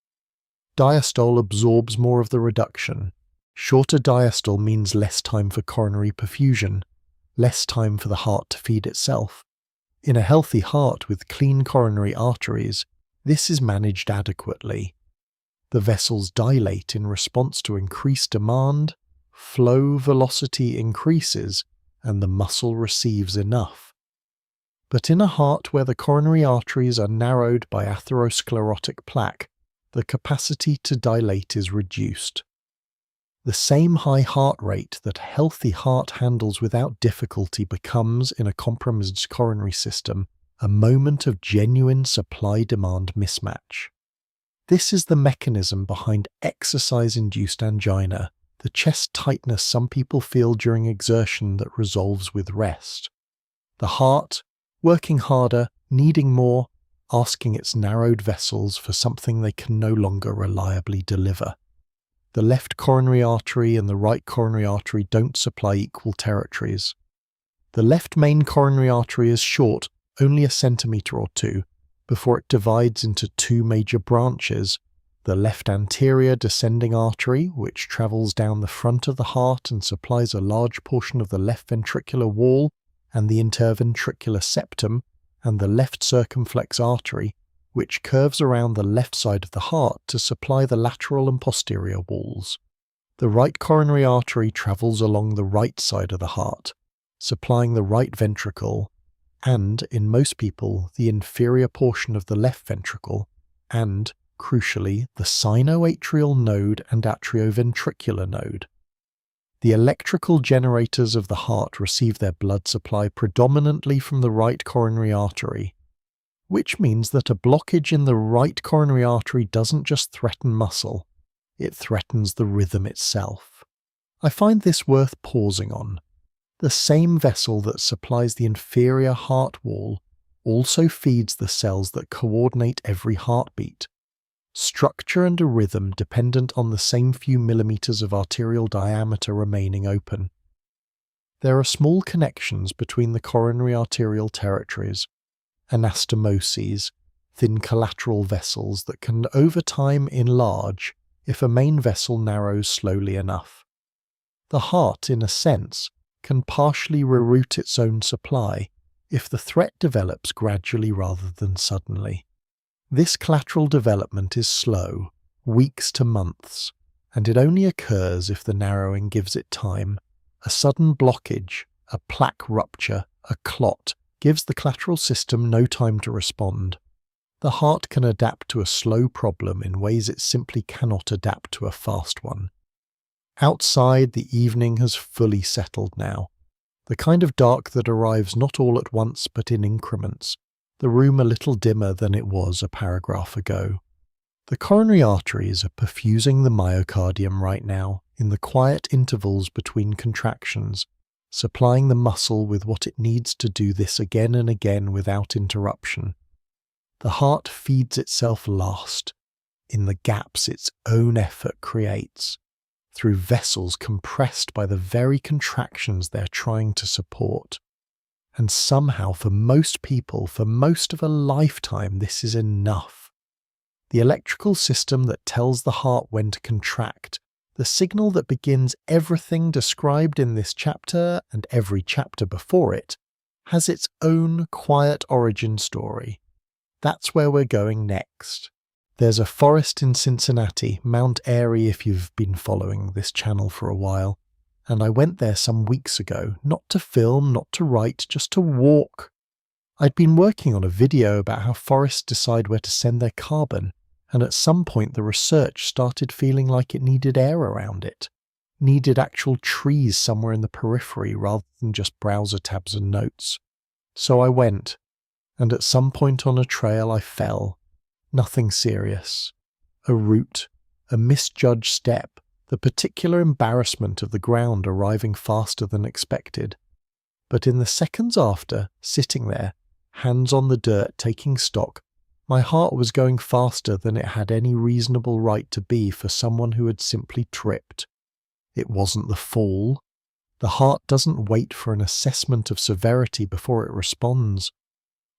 Diastole absorbs more of the reduction. Shorter diastole means less time for coronary perfusion, less time for the heart to feed itself. In a healthy heart with clean coronary arteries, this is managed adequately. The vessels dilate in response to increased demand, flow velocity increases, and the muscle receives enough. But in a heart where the coronary arteries are narrowed by atherosclerotic plaque, the capacity to dilate is reduced. The same high heart rate that a healthy heart handles without difficulty becomes, in a compromised coronary system, a moment of genuine supply-demand mismatch. This is the mechanism behind exercise-induced angina, the chest tightness some people feel during exertion that resolves with rest. The heart, working harder, needing more, asking its narrowed vessels for something they can no longer reliably deliver. The left coronary artery and the right coronary artery don't supply equal territories. The left main coronary artery is short, only a centimetre or two, before it divides into two major branches, the left anterior descending artery, which travels down the front of the heart and supplies a large portion of the left ventricular wall and the interventricular septum, and the left circumflex artery, which curves around the left side of the heart to supply the lateral and posterior walls. The right coronary artery travels along the right side of the heart, supplying the right ventricle, and, in most people, the inferior portion of the left ventricle, and, crucially, the sinoatrial node and atrioventricular node. The electrical generators of the heart receive their blood supply predominantly from the right coronary artery, which means that a blockage in the right coronary artery doesn't just threaten muscle, it threatens the rhythm itself. I find this worth pausing on. The same vessel that supplies the inferior heart wall also feeds the cells that coordinate every heartbeat. Structure and a rhythm dependent on the same few millimeters of arterial diameter remaining open. There are small connections between the coronary arterial territories, anastomoses, thin collateral vessels that can over time enlarge if a main vessel narrows slowly enough. The heart, in a sense, can partially reroute its own supply if the threat develops gradually rather than suddenly. This collateral development is slow, weeks to months, and it only occurs if the narrowing gives it time. A sudden blockage, a plaque rupture, a clot, gives the collateral system no time to respond. The heart can adapt to a slow problem in ways it simply cannot adapt to a fast one. Outside, the evening has fully settled now. The kind of dark that arrives not all at once but in increments, the room a little dimmer than it was a paragraph ago. The coronary arteries are perfusing the myocardium right now, in the quiet intervals between contractions, supplying the muscle with what it needs to do this again and again without interruption. The heart feeds itself last, in the gaps its own effort creates, through vessels compressed by the very contractions they're trying to support. And somehow, for most people, for most of a lifetime, this is enough. The electrical system that tells the heart when to contract, The signal that begins everything described in this chapter and every chapter before it has its own quiet origin story. That's where we're going next. There's a forest in Cincinnati, Mount Airy if you've been following this channel for a while, and I went there some weeks ago, not to film, not to write, just to walk. I'd been working on a video about how forests decide where to send their carbon, and at some point the research started feeling like it needed air around it, needed actual trees somewhere in the periphery rather than just browser tabs and notes. So I went, and at some point on a trail I fell. Nothing serious. A root, a misjudged step, the particular embarrassment of the ground arriving faster than expected. But in the seconds after, sitting there, hands on the dirt taking stock, my heart was going faster than it had any reasonable right to be for someone who had simply tripped. It wasn't the fall. The heart doesn't wait for an assessment of severity before it responds.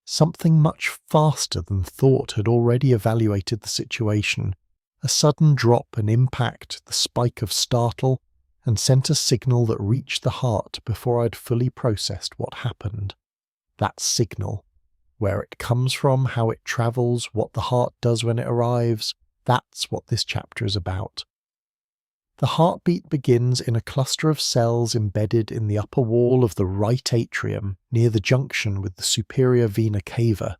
Something much faster than thought had already evaluated the situation. A sudden drop and impact, the spike of startle, and sent a signal that reached the heart before I'd fully processed what happened. That signal, where it comes from, how it travels, what the heart does when it arrives, that's what this chapter is about. The heartbeat begins in a cluster of cells embedded in the upper wall of the right atrium near the junction with the superior vena cava.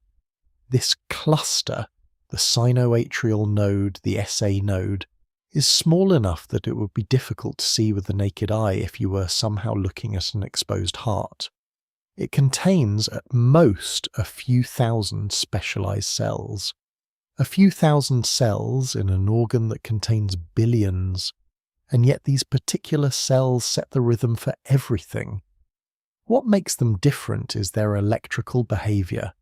This cluster, the sinoatrial node, the SA node, is small enough that it would be difficult to see with the naked eye if you were somehow looking at an exposed heart. It contains at most a few thousand specialized cells. A few thousand cells in an organ that contains billions. And yet these particular cells set the rhythm for everything. What makes them different is their electrical behavior.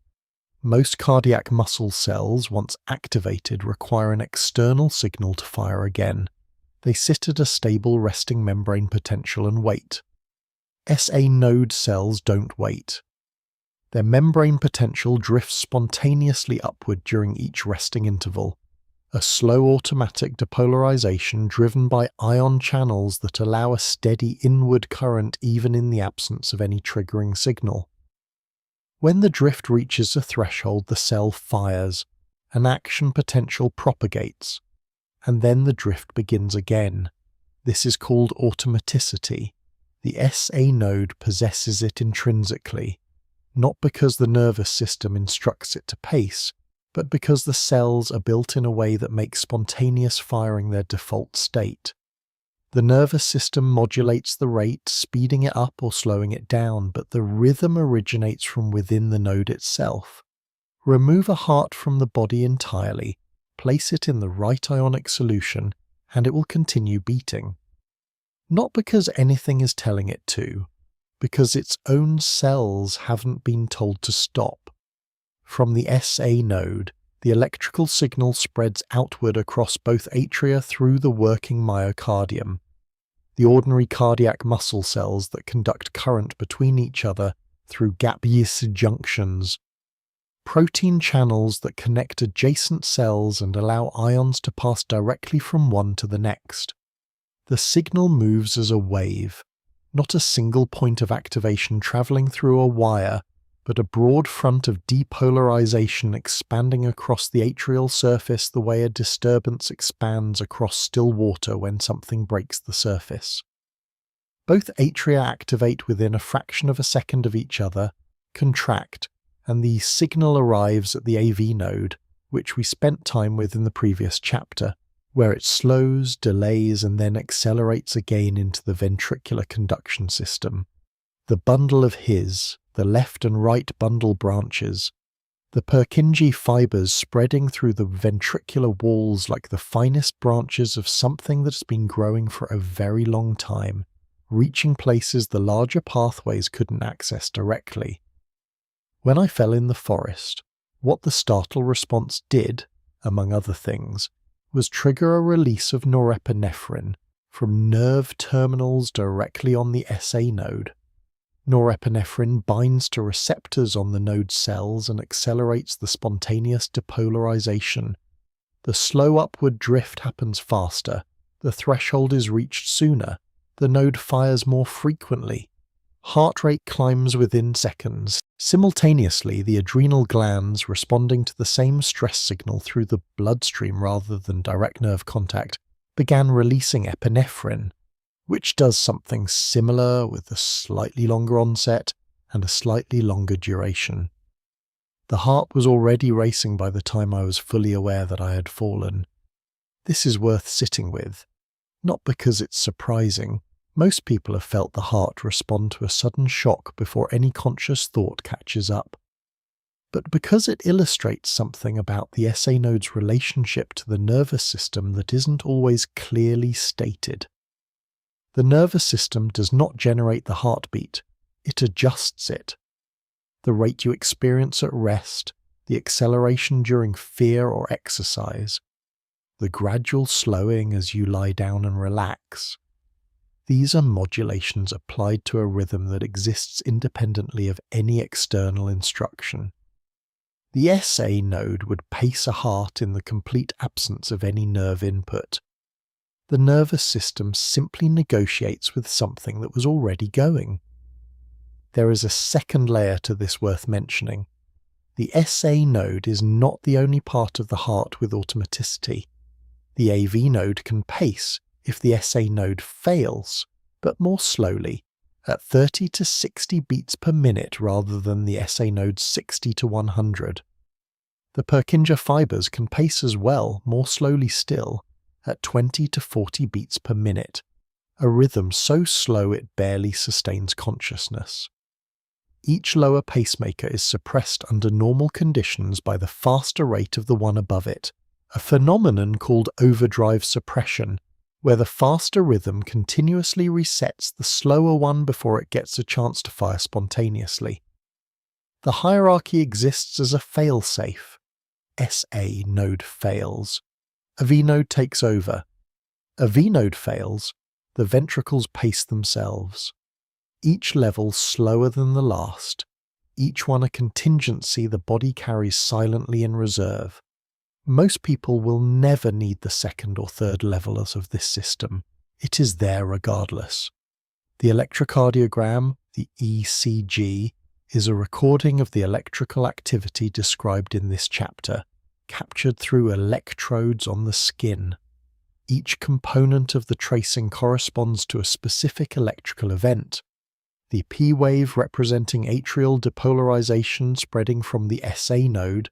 Most cardiac muscle cells, once activated, require an external signal to fire again. They sit at a stable resting membrane potential and wait. SA node cells don't wait. Their membrane potential drifts spontaneously upward during each resting interval. A slow automatic depolarization driven by ion channels that allow a steady inward current even in the absence of any triggering signal. When the drift reaches a threshold, the cell fires, an action potential propagates, and then the drift begins again. This is called automaticity. The SA node possesses it intrinsically, not because the nervous system instructs it to pace, but because the cells are built in a way that makes spontaneous firing their default state. The nervous system modulates the rate, speeding it up or slowing it down, but the rhythm originates from within the node itself. Remove a heart from the body entirely, place it in the right ionic solution, and it will continue beating. Not because anything is telling it to, because its own cells haven't been told to stop. From the SA node, the electrical signal spreads outward across both atria through the working myocardium, the ordinary cardiac muscle cells that conduct current between each other through gaseous junctions, protein channels that connect adjacent cells and allow ions to pass directly from one to the next. The signal moves as a wave, not a single point of activation traveling through a wire, but a broad front of depolarization expanding across the atrial surface the way a disturbance expands across still water when something breaks the surface. Both atria activate within a fraction of a second of each other, contract, and the signal arrives at the AV node, which we spent time with in the previous chapter, where it slows, delays, and then accelerates again into the ventricular conduction system. The bundle of His, the left and right bundle branches, the Purkinje fibers spreading through the ventricular walls like the finest branches of something that's been growing for a very long time, reaching places the larger pathways couldn't access directly. When I fell in the forest, what the startle response did, among other things, was trigger a release of norepinephrine from nerve terminals directly on the SA node. Norepinephrine binds to receptors on the node cells and accelerates the spontaneous depolarization. The slow upward drift happens faster, The threshold is reached sooner, the node fires more frequently. Heart rate climbs within seconds. Simultaneously, the adrenal glands, responding to the same stress signal through the bloodstream rather than direct nerve contact, began releasing epinephrine, which does something similar with a slightly longer onset and a slightly longer duration. The heart was already racing by the time I was fully aware that I had fallen. This is worth sitting with, not because it's surprising. Most people have felt the heart respond to a sudden shock before any conscious thought catches up. But because it illustrates something about the SA node's relationship to the nervous system that isn't always clearly stated. The nervous system does not generate the heartbeat, it adjusts it. The rate you experience at rest, the acceleration during fear or exercise, the gradual slowing as you lie down and relax. These are modulations applied to a rhythm that exists independently of any external instruction. The SA node would pace a heart in the complete absence of any nerve input. The nervous system simply negotiates with something that was already going. There is a second layer to this worth mentioning. The SA node is not the only part of the heart with automaticity. The AV node can pace if the SA node fails, but more slowly, at 30 to 60 beats per minute rather than the SA node's 60 to 100. The Purkinje fibers can pace as well, more slowly still, at 20 to 40 beats per minute, a rhythm so slow it barely sustains consciousness. Each lower pacemaker is suppressed under normal conditions by the faster rate of the one above it, a phenomenon called overdrive suppression, where the faster rhythm continuously resets the slower one before it gets a chance to fire spontaneously. The hierarchy exists as a fail-safe. SA node fails. A V node takes over. A V node fails. The ventricles pace themselves. Each level slower than the last. Each one a contingency the body carries silently in reserve. Most people will never need the second or third levels of this system. It is there regardless. The electrocardiogram, the ECG, is a recording of the electrical activity described in this chapter, captured through electrodes on the skin. Each component of the tracing corresponds to a specific electrical event. The P wave representing atrial depolarization spreading from the SA node,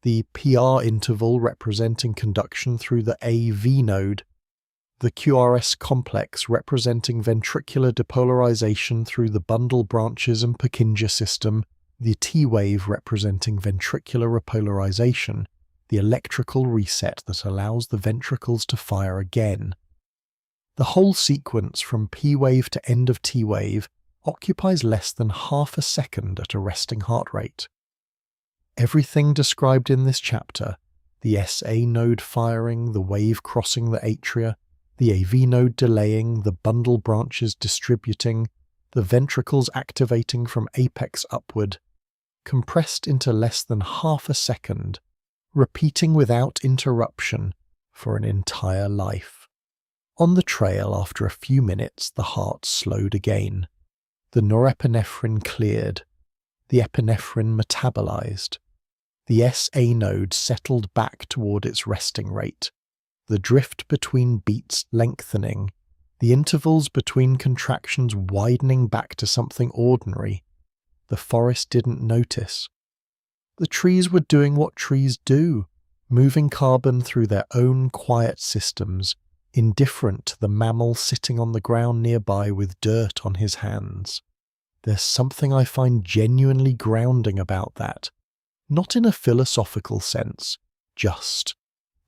the PR interval representing conduction through the AV node, the QRS complex representing ventricular depolarization through the bundle branches and Purkinje system, the T wave representing ventricular repolarization, the electrical reset that allows the ventricles to fire again. The whole sequence from P wave to end of T wave occupies less than half a second at a resting heart rate. Everything described in this chapter, the SA node firing, the wave crossing the atria, the AV node delaying, the bundle branches distributing, the ventricles activating from apex upward, compressed into less than half a second, repeating without interruption for an entire life. On the trail, after a few minutes, the heart slowed again. The norepinephrine cleared. The epinephrine metabolized. The SA node settled back toward its resting rate, the drift between beats lengthening, the intervals between contractions widening back to something ordinary. The forest didn't notice. The trees were doing what trees do, moving carbon through their own quiet systems, indifferent to the mammal sitting on the ground nearby with dirt on his hands. There's something I find genuinely grounding about that. Not in a philosophical sense, just.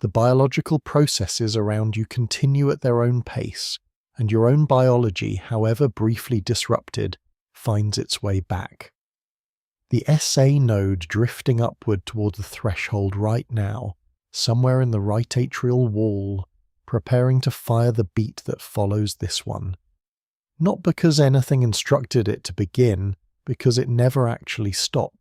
The biological processes around you continue at their own pace, and your own biology, however briefly disrupted, finds its way back. The SA node drifting upward toward the threshold right now, somewhere in the right atrial wall, preparing to fire the beat that follows this one. Not because anything instructed it to begin, because it never actually stopped.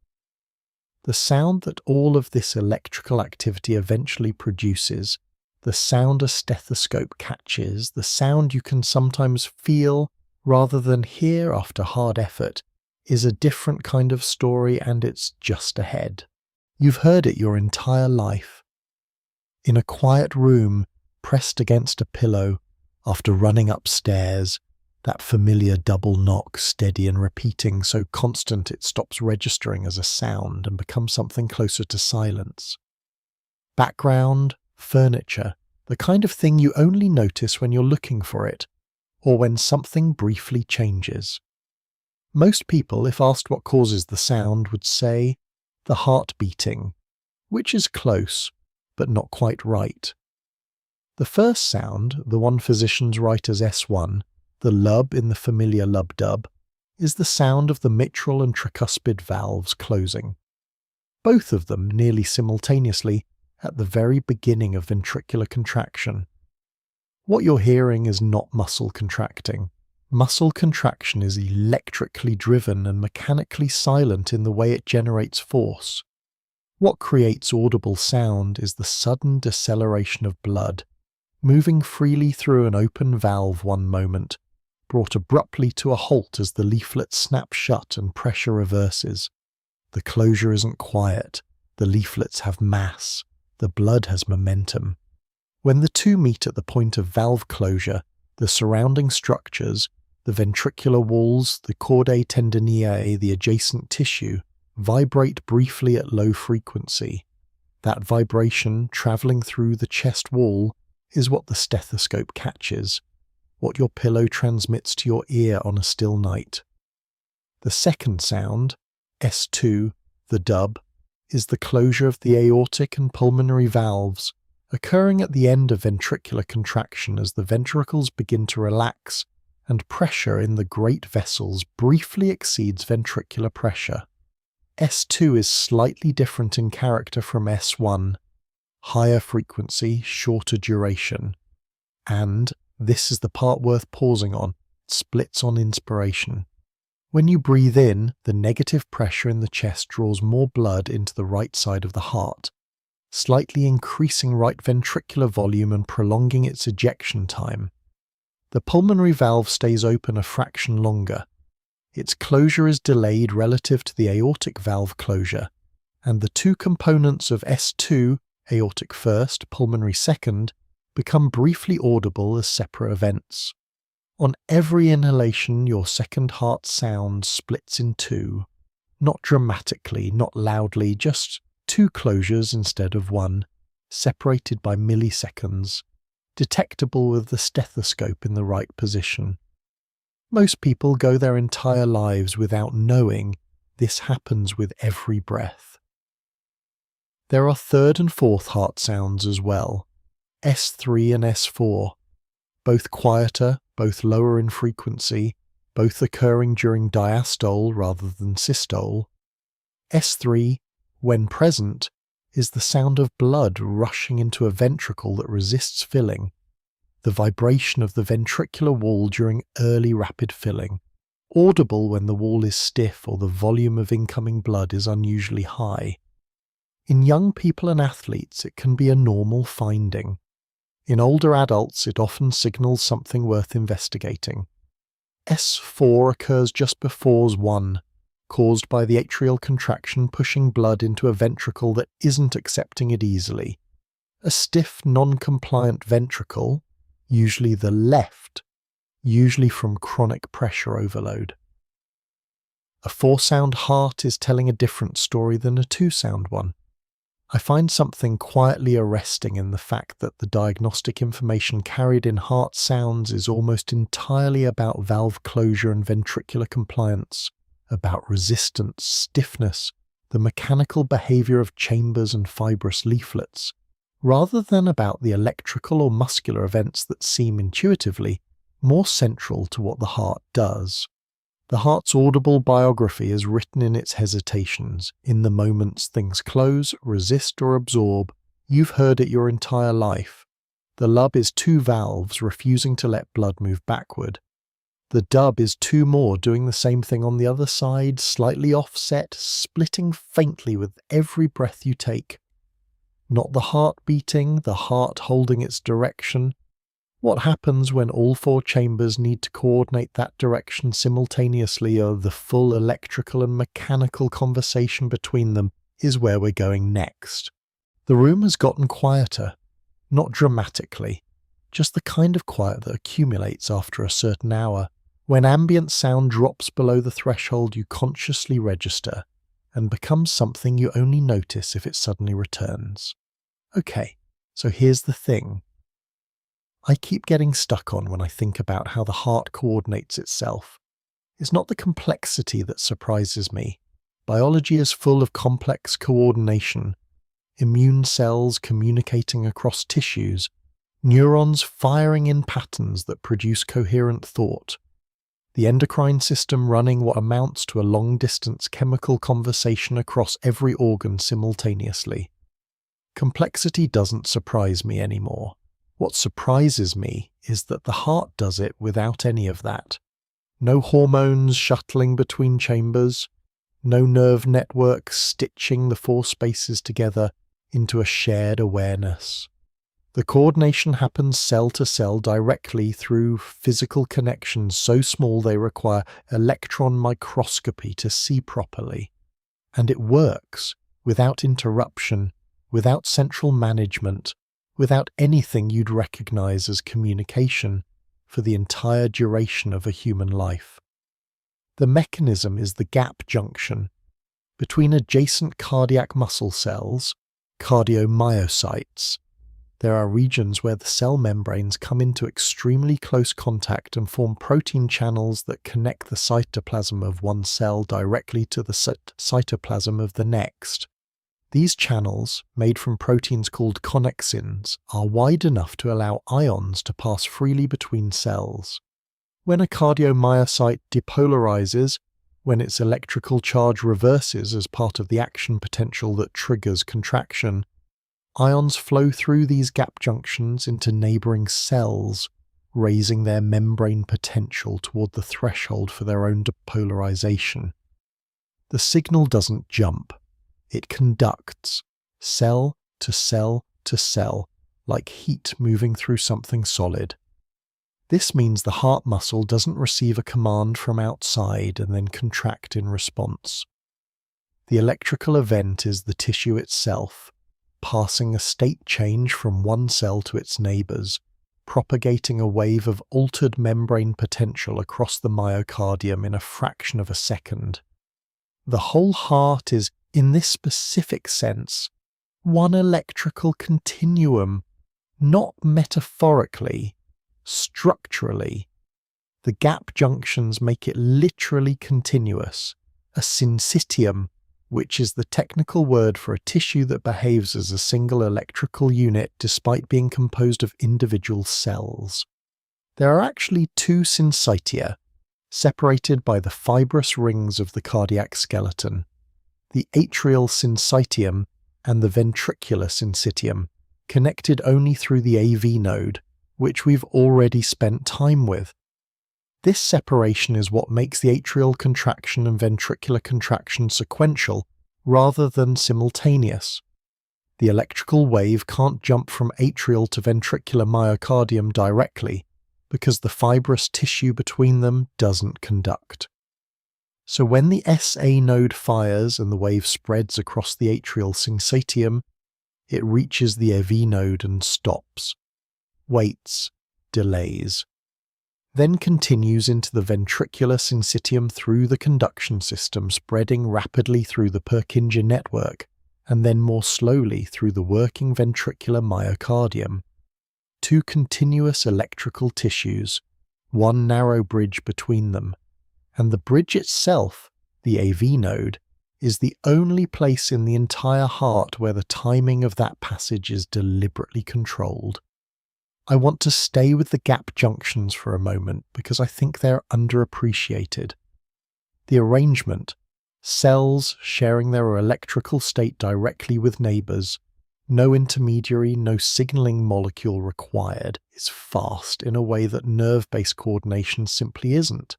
The sound that all of this electrical activity eventually produces the sound a stethoscope catches, the sound you can sometimes feel rather than hear after hard effort, is a different kind of story, and it's just ahead. You've heard it your entire life. In a quiet room, pressed against a pillow, after running upstairs, that familiar double knock, steady and repeating, so constant it stops registering as a sound and becomes something closer to silence. Background, furniture, the kind of thing you only notice when you're looking for it, or when something briefly changes. Most people, if asked what causes the sound, would say the heart beating, which is close, but not quite right. The first sound, the one physicians write as S1, the lub in the familiar lub-dub, is the sound of the mitral and tricuspid valves closing. Both of them nearly simultaneously at the very beginning of ventricular contraction. What you're hearing is not muscle contracting. Muscle contraction is electrically driven and mechanically silent in the way it generates force. What creates audible sound is the sudden deceleration of blood, moving freely through an open valve one moment, brought abruptly to a halt as the leaflet snaps shut and pressure reverses. The closure isn't quiet, the leaflets have mass, the blood has momentum. When the two meet at the point of valve closure, the surrounding structures, the ventricular walls, the chordae tendineae, the adjacent tissue, vibrate briefly at low frequency. That vibration, travelling through the chest wall, is what the stethoscope catches, what your pillow transmits to your ear on a still night. The second sound, S2, the dub, is the closure of the aortic and pulmonary valves, occurring at the end of ventricular contraction as the ventricles begin to relax and pressure in the great vessels briefly exceeds ventricular pressure. S2 is slightly different in character from S1, higher frequency, shorter duration, and, this is the part worth pausing on, splits on inspiration. When you breathe in, the negative pressure in the chest draws more blood into the right side of the heart, slightly increasing right ventricular volume and prolonging its ejection time. The pulmonary valve stays open a fraction longer. Its closure is delayed relative to the aortic valve closure, and the two components of S2, aortic first, pulmonary second, become briefly audible as separate events. On every inhalation, your second heart sound splits in two, not dramatically, not loudly, just two closures instead of one, separated by milliseconds, detectable with the stethoscope in the right position. Most people go their entire lives without knowing this happens with every breath. There are third and fourth heart sounds as well, S3 and S4, both quieter, both lower in frequency, both occurring during diastole rather than systole. S3, when present, is the sound of blood rushing into a ventricle that resists filling, the vibration of the ventricular wall during early rapid filling, audible when the wall is stiff or the volume of incoming blood is unusually high. In young people and athletes, it can be a normal finding. In older adults, it often signals something worth investigating. S4 occurs just before S1, caused by the atrial contraction pushing blood into a ventricle that isn't accepting it easily. A stiff, non-compliant ventricle, usually the left, usually from chronic pressure overload. A 4-sound heart is telling a different story than a 2-sound one. I find something quietly arresting in the fact that the diagnostic information carried in heart sounds is almost entirely about valve closure and ventricular compliance, about resistance, stiffness, the mechanical behavior of chambers and fibrous leaflets, rather than about the electrical or muscular events that seem intuitively more central to what the heart does. The heart's audible biography is written in its hesitations, in the moments things close, resist or absorb. You've heard it your entire life. The lub is 2 valves refusing to let blood move backward. The dub is 2 more doing the same thing on the other side, slightly offset, splitting faintly with every breath you take. Not the heart beating, the heart holding its direction. What happens when all four chambers need to coordinate that direction simultaneously, or the full electrical and mechanical conversation between them, is where we're going next. The room has gotten quieter, not dramatically, just the kind of quiet that accumulates after a certain hour, when ambient sound drops below the threshold you consciously register, and becomes something you only notice if it suddenly returns. Okay, so here's the thing. I keep getting stuck on when I think about how the heart coordinates itself. It's not the complexity that surprises me. Biology is full of complex coordination. Immune cells communicating across tissues, neurons firing in patterns that produce coherent thought, the endocrine system running what amounts to a long-distance chemical conversation across every organ simultaneously. Complexity doesn't surprise me anymore. What surprises me is that the heart does it without any of that. No hormones shuttling between chambers, no nerve network stitching the four spaces together into a shared awareness. The coordination happens cell to cell directly through physical connections so small they require electron microscopy to see properly. And it works without interruption, without central management, without anything you'd recognize as communication for the entire duration of a human life. The mechanism is the gap junction between adjacent cardiac muscle cells, cardiomyocytes. There are regions where the cell membranes come into extremely close contact and form protein channels that connect the cytoplasm of one cell directly to the cytoplasm of the next. These channels, made from proteins called connexins, are wide enough to allow ions to pass freely between cells. When a cardiomyocyte depolarizes, when its electrical charge reverses as part of the action potential that triggers contraction, ions flow through these gap junctions into neighboring cells, raising their membrane potential toward the threshold for their own depolarization. The signal doesn't jump. It conducts, cell to cell to cell, like heat moving through something solid. This means the heart muscle doesn't receive a command from outside and then contract in response. The electrical event is the tissue itself, passing a state change from one cell to its neighbors, propagating a wave of altered membrane potential across the myocardium in a fraction of a second. The whole heart is, in this specific sense, one electrical continuum, not metaphorically, structurally. The gap junctions make it literally continuous, a syncytium, which is the technical word for a tissue that behaves as a single electrical unit despite being composed of individual cells. There are actually two syncytia, separated by the fibrous rings of the cardiac skeleton, the atrial syncytium and the ventricular syncytium, connected only through the AV node, which we've already spent time with. This separation is what makes the atrial contraction and ventricular contraction sequential rather than simultaneous. The electrical wave can't jump from atrial to ventricular myocardium directly because the fibrous tissue between them doesn't conduct. So when the SA node fires and the wave spreads across the atrial syncytium, it reaches the AV node and stops, waits, delays, then continues into the ventricular syncytium through the conduction system, spreading rapidly through the Purkinje network, and then more slowly through the working ventricular myocardium. Two continuous electrical tissues, one narrow bridge between them, and the bridge itself, the AV node, is the only place in the entire heart where the timing of that passage is deliberately controlled. I want to stay with the gap junctions for a moment because I think they're underappreciated. The arrangement, cells sharing their electrical state directly with neighbors, no intermediary, no signaling molecule required, is fast in a way that nerve-based coordination simply isn't.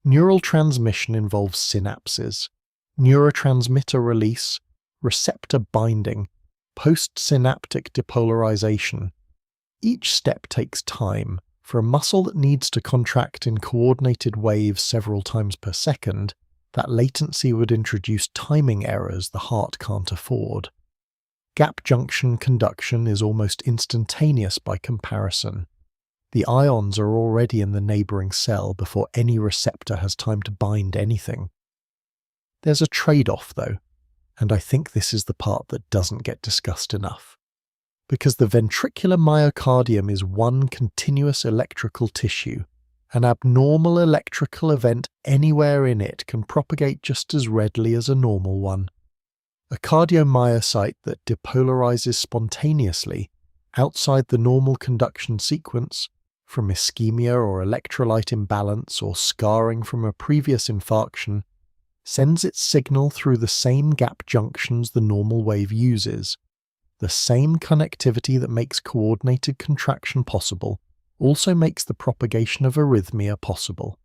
Neural transmission involves synapses, neurotransmitter release, receptor binding, postsynaptic depolarization. Each step takes time. For a muscle that needs to contract in coordinated waves several times per second, that latency would introduce timing errors the heart can't afford. Gap junction conduction is almost instantaneous by comparison. The ions are already in the neighboring cell before any receptor has time to bind anything. There's a trade-off though, and I think this is the part that doesn't get discussed enough. Because the ventricular myocardium is one continuous electrical tissue, an abnormal electrical event anywhere in it can propagate just as readily as a normal one. A cardiomyocyte that depolarizes spontaneously outside the normal conduction sequence, from ischemia or electrolyte imbalance or scarring from a previous infarction, sends its signal through the same gap junctions the normal wave uses. The same connectivity that makes coordinated contraction possible also makes the propagation of arrhythmia possible.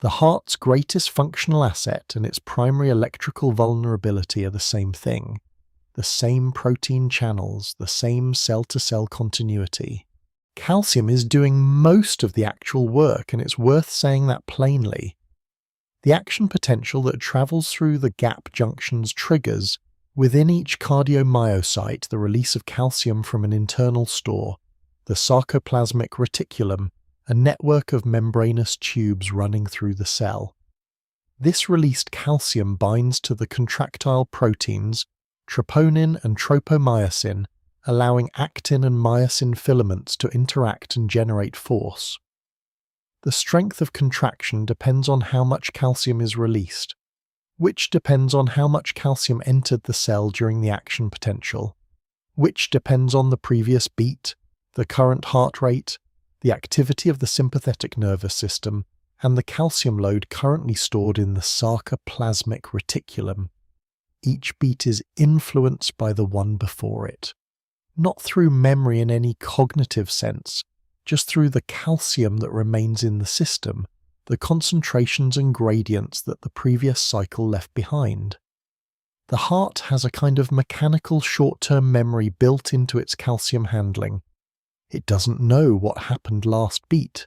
The heart's greatest functional asset and its primary electrical vulnerability are the same thing. The same protein channels, the same cell-to-cell continuity. Calcium is doing most of the actual work, and it's worth saying that plainly. The action potential that travels through the gap junctions triggers, within each cardiomyocyte, the release of calcium from an internal store, the sarcoplasmic reticulum, a network of membranous tubes running through the cell. This released calcium binds to the contractile proteins, troponin and tropomyosin, allowing actin and myosin filaments to interact and generate force. The strength of contraction depends on how much calcium is released, which depends on how much calcium entered the cell during the action potential, which depends on the previous beat, the current heart rate, the activity of the sympathetic nervous system, and the calcium load currently stored in the sarcoplasmic reticulum. Each beat is influenced by the one before it, not through memory in any cognitive sense, just through the calcium that remains in the system, the concentrations and gradients that the previous cycle left behind. The heart has a kind of mechanical short-term memory built into its calcium handling. It doesn't know what happened last beat.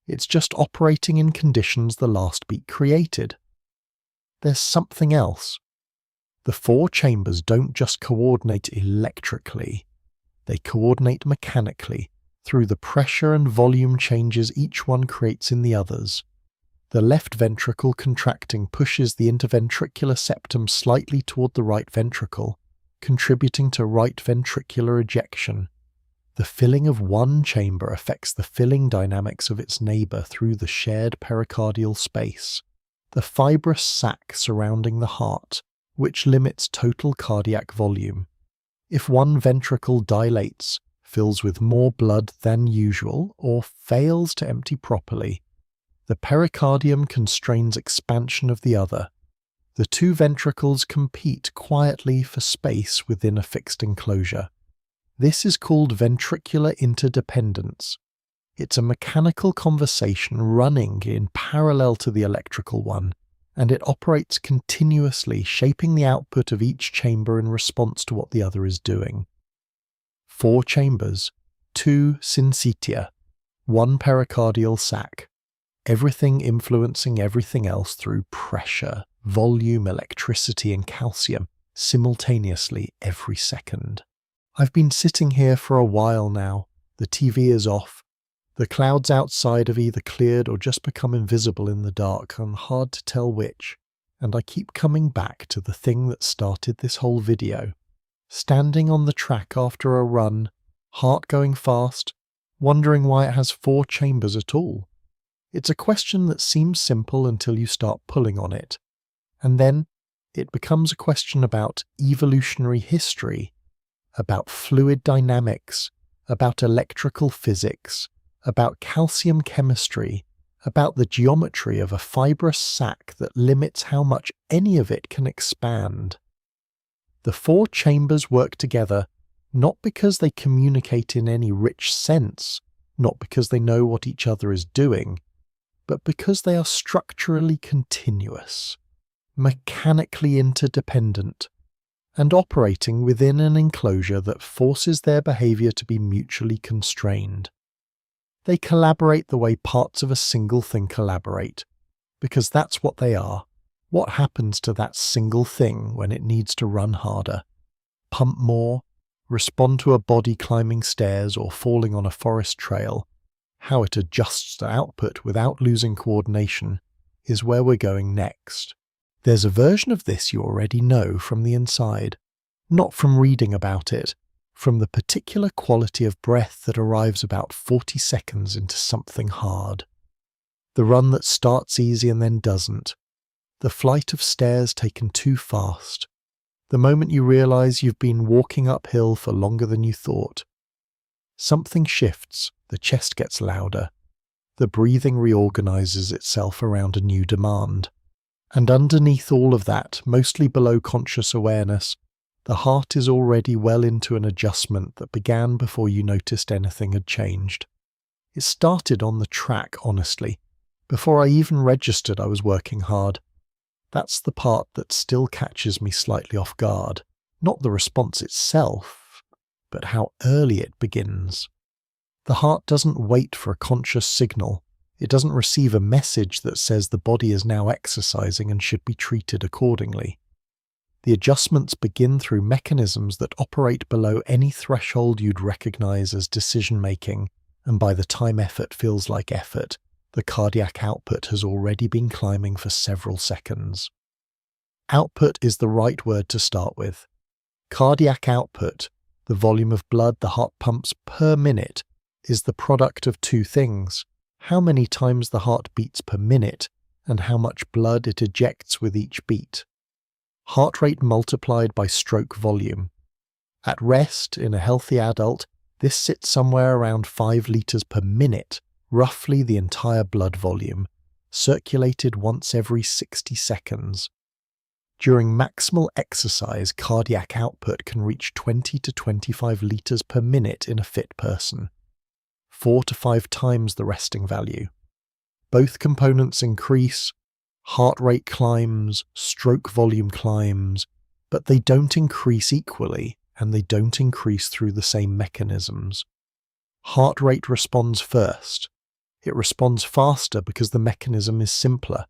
It's just operating in conditions the last beat created. There's something else. The four chambers don't just coordinate electrically. They coordinate mechanically through the pressure and volume changes each one creates in the others. The left ventricle contracting pushes the interventricular septum slightly toward the right ventricle, contributing to right ventricular ejection. The filling of one chamber affects the filling dynamics of its neighbor through the shared pericardial space, the fibrous sac surrounding the heart, which limits total cardiac volume. If one ventricle dilates, fills with more blood than usual, or fails to empty properly, the pericardium constrains expansion of the other. The two ventricles compete quietly for space within a fixed enclosure. This is called ventricular interdependence. It's a mechanical conversation running in parallel to the electrical one, and it operates continuously, shaping the output of each chamber in response to what the other is doing. 4 chambers, 2 syncytia, 1 pericardial sac, everything influencing everything else through pressure, volume, electricity, and calcium simultaneously every second. I've been sitting here for a while now. The TV is off. The clouds outside have either cleared or just become invisible in the dark, and hard to tell which, and I keep coming back to the thing that started this whole video. Standing on the track after a run, heart going fast, wondering why it has 4 chambers at all. It's a question that seems simple until you start pulling on it, and then it becomes a question about evolutionary history, about fluid dynamics, about electrical physics, about calcium chemistry, about the geometry of a fibrous sac that limits how much any of it can expand. The 4 chambers work together not because they communicate in any rich sense, not because they know what each other is doing, but because they are structurally continuous, mechanically interdependent, and operating within an enclosure that forces their behavior to be mutually constrained. They collaborate the way parts of a single thing collaborate, because that's what they are. What happens to that single thing when it needs to run harder, pump more, respond to a body climbing stairs or falling on a forest trail? How it adjusts to output without losing coordination is where we're going next. There's a version of this you already know from the inside, not from reading about it, from the particular quality of breath that arrives about 40 seconds into something hard. The run that starts easy and then doesn't. The flight of stairs taken too fast. The moment you realize you've been walking uphill for longer than you thought. Something shifts, the chest gets louder. The breathing reorganizes itself around a new demand. And underneath all of that, mostly below conscious awareness, the heart is already well into an adjustment that began before you noticed anything had changed. It started on the track, honestly, before I even registered I was working hard. That's the part that still catches me slightly off guard. Not the response itself, but how early it begins. The heart doesn't wait for a conscious signal. It doesn't receive a message that says the body is now exercising and should be treated accordingly. The adjustments begin through mechanisms that operate below any threshold you'd recognize as decision-making, and by the time effort feels like effort, the cardiac output has already been climbing for several seconds. Output is the right word to start with. Cardiac output, the volume of blood the heart pumps per minute, is the product of two things: how many times the heart beats per minute, and how much blood it ejects with each beat. Heart rate multiplied by stroke volume. At rest, in a healthy adult, this sits somewhere around 5 litres per minute, roughly the entire blood volume, circulated once every 60 seconds. During maximal exercise, cardiac output can reach 20 to 25 litres per minute in a fit person, 4 to 5 times the resting value. Both components increase, heart rate climbs, stroke volume climbs, but they don't increase equally, and they don't increase through the same mechanisms. Heart rate responds first. It responds faster because the mechanism is simpler.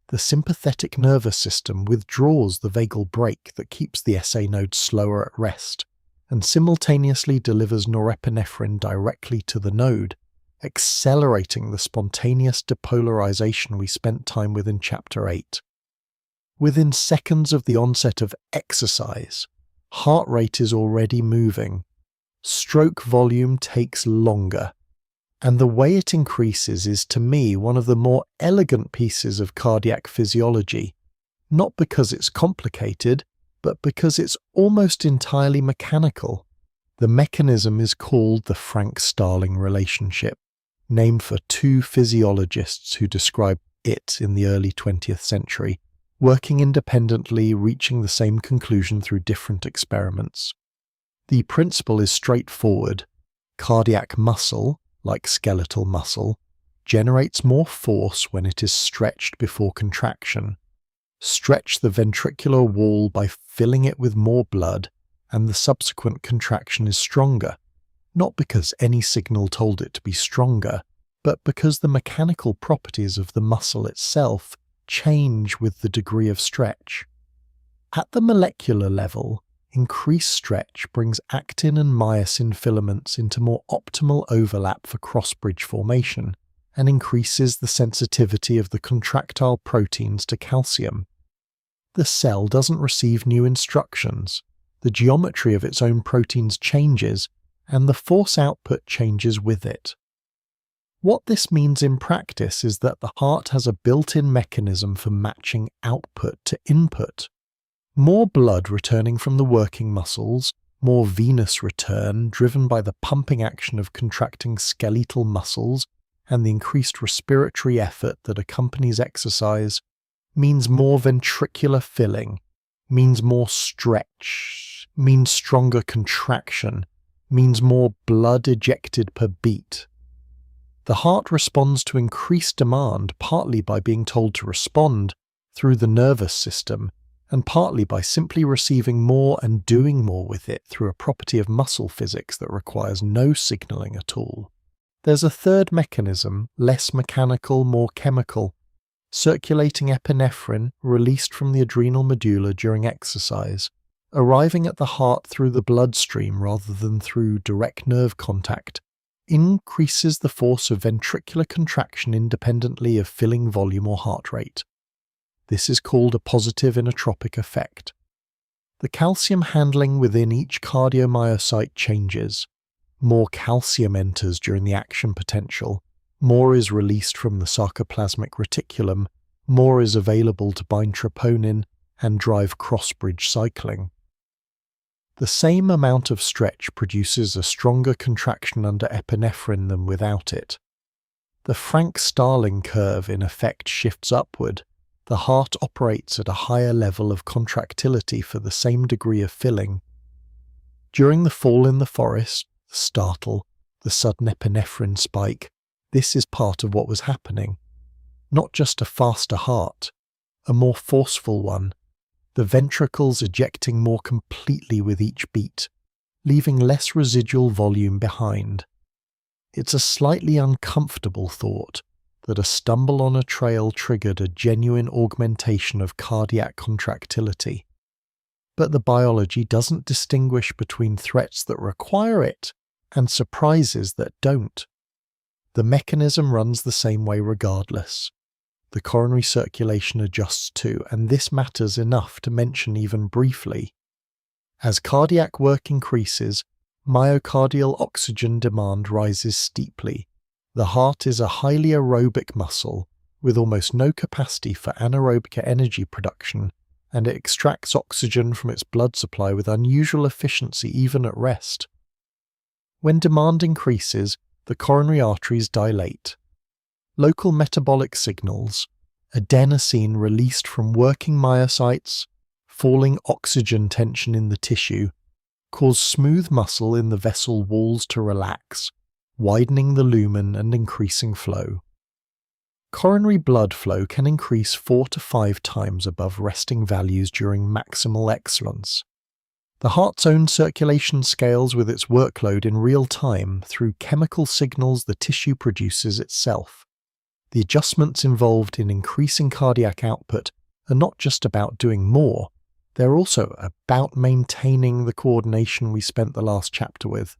The sympathetic nervous system withdraws the vagal brake that keeps the SA node slower at rest, and simultaneously delivers norepinephrine directly to the node, accelerating the spontaneous depolarization we spent time with in Chapter 8. Within seconds of the onset of exercise, heart rate is already moving. Stroke volume takes longer, and the way it increases is, to me, one of the more elegant pieces of cardiac physiology, not because it's complicated, but because it's almost entirely mechanical. The mechanism is called the Frank-Starling relationship, named for two physiologists who described it in the early 20th century, working independently, reaching the same conclusion through different experiments. The principle is straightforward. Cardiac muscle, like skeletal muscle, generates more force when it is stretched before contraction. Stretch the ventricular wall by filling it with more blood, and the subsequent contraction is stronger, not because any signal told it to be stronger, but because the mechanical properties of the muscle itself change with the degree of stretch. At the molecular level, increased stretch brings actin and myosin filaments into more optimal overlap for cross-bridge formation, and increases the sensitivity of the contractile proteins to calcium. The cell doesn't receive new instructions. The geometry of its own proteins changes, and the force output changes with it. What this means in practice is that the heart has a built-in mechanism for matching output to input. More blood returning from the working muscles, more venous return driven by the pumping action of contracting skeletal muscles and the increased respiratory effort that accompanies exercise, means more ventricular filling, means more stretch, means stronger contraction, means more blood ejected per beat. The heart responds to increased demand partly by being told to respond through the nervous system, and partly by simply receiving more and doing more with it through a property of muscle physics that requires no signalling at all. There's a third mechanism, less mechanical, more chemical, circulating epinephrine released from the adrenal medulla during exercise, arriving at the heart through the bloodstream rather than through direct nerve contact, increases the force of ventricular contraction independently of filling volume or heart rate. This is called a positive inotropic effect. The calcium handling within each cardiomyocyte changes. More calcium enters during the action potential, more is released from the sarcoplasmic reticulum, more is available to bind troponin and drive cross-bridge cycling. The same amount of stretch produces a stronger contraction under epinephrine than without it. The Frank-Starling curve in effect shifts upward. The heart operates at a higher level of contractility for the same degree of filling. During the fall in the forest, the startle, the sudden epinephrine spike, this is part of what was happening. Not just a faster heart, a more forceful one, the ventricles ejecting more completely with each beat, leaving less residual volume behind. It's a slightly uncomfortable thought that a stumble on a trail triggered a genuine augmentation of cardiac contractility. But the biology doesn't distinguish between threats that require it and surprises that don't. The mechanism runs the same way regardless. The coronary circulation adjusts too, and this matters enough to mention even briefly. As cardiac work increases, myocardial oxygen demand rises steeply. The heart is a highly aerobic muscle with almost no capacity for anaerobic energy production, and it extracts oxygen from its blood supply with unusual efficiency even at rest. When demand increases, the coronary arteries dilate. Local metabolic signals, adenosine released from working myocytes, falling oxygen tension in the tissue, cause smooth muscle in the vessel walls to relax, widening the lumen and increasing flow. Coronary blood flow can increase 4 to 5 times above resting values during maximal excellence. The heart's own circulation scales with its workload in real time through chemical signals the tissue produces itself. The adjustments involved in increasing cardiac output are not just about doing more, they're also about maintaining the coordination we spent the last chapter with.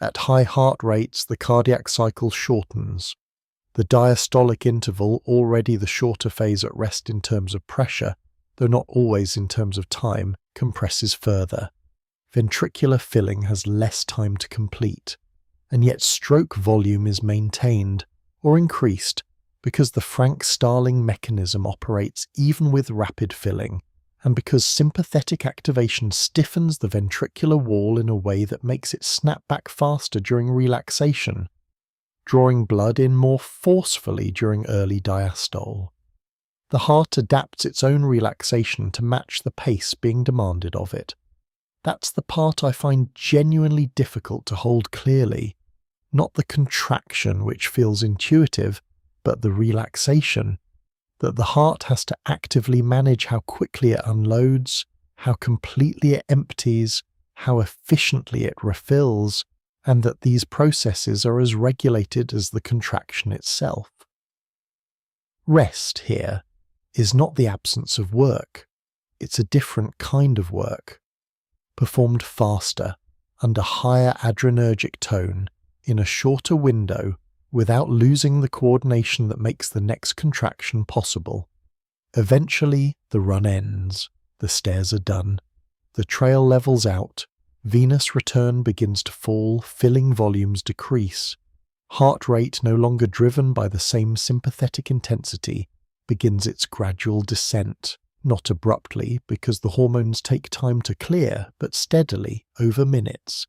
At high heart rates, the cardiac cycle shortens. The diastolic interval, already the shorter phase at rest in terms of pressure, though not always in terms of time, compresses further. Ventricular filling has less time to complete, and yet stroke volume is maintained, or increased, because the Frank-Starling mechanism operates even with rapid filling, and because sympathetic activation stiffens the ventricular wall in a way that makes it snap back faster during relaxation, drawing blood in more forcefully during early diastole. The heart adapts its own relaxation to match the pace being demanded of it. That's the part I find genuinely difficult to hold clearly, not the contraction which feels intuitive, but the relaxation, that the heart has to actively manage how quickly it unloads, how completely it empties, how efficiently it refills, and that these processes are as regulated as the contraction itself. Rest here is not the absence of work, it's a different kind of work, performed faster, under higher adrenergic tone, in a shorter window, without losing the coordination that makes the next contraction possible. Eventually, the run ends, the stairs are done, the trail levels out, venous return begins to fall, filling volumes decrease. Heart rate, no longer driven by the same sympathetic intensity, begins its gradual descent, not abruptly because the hormones take time to clear, but steadily over minutes,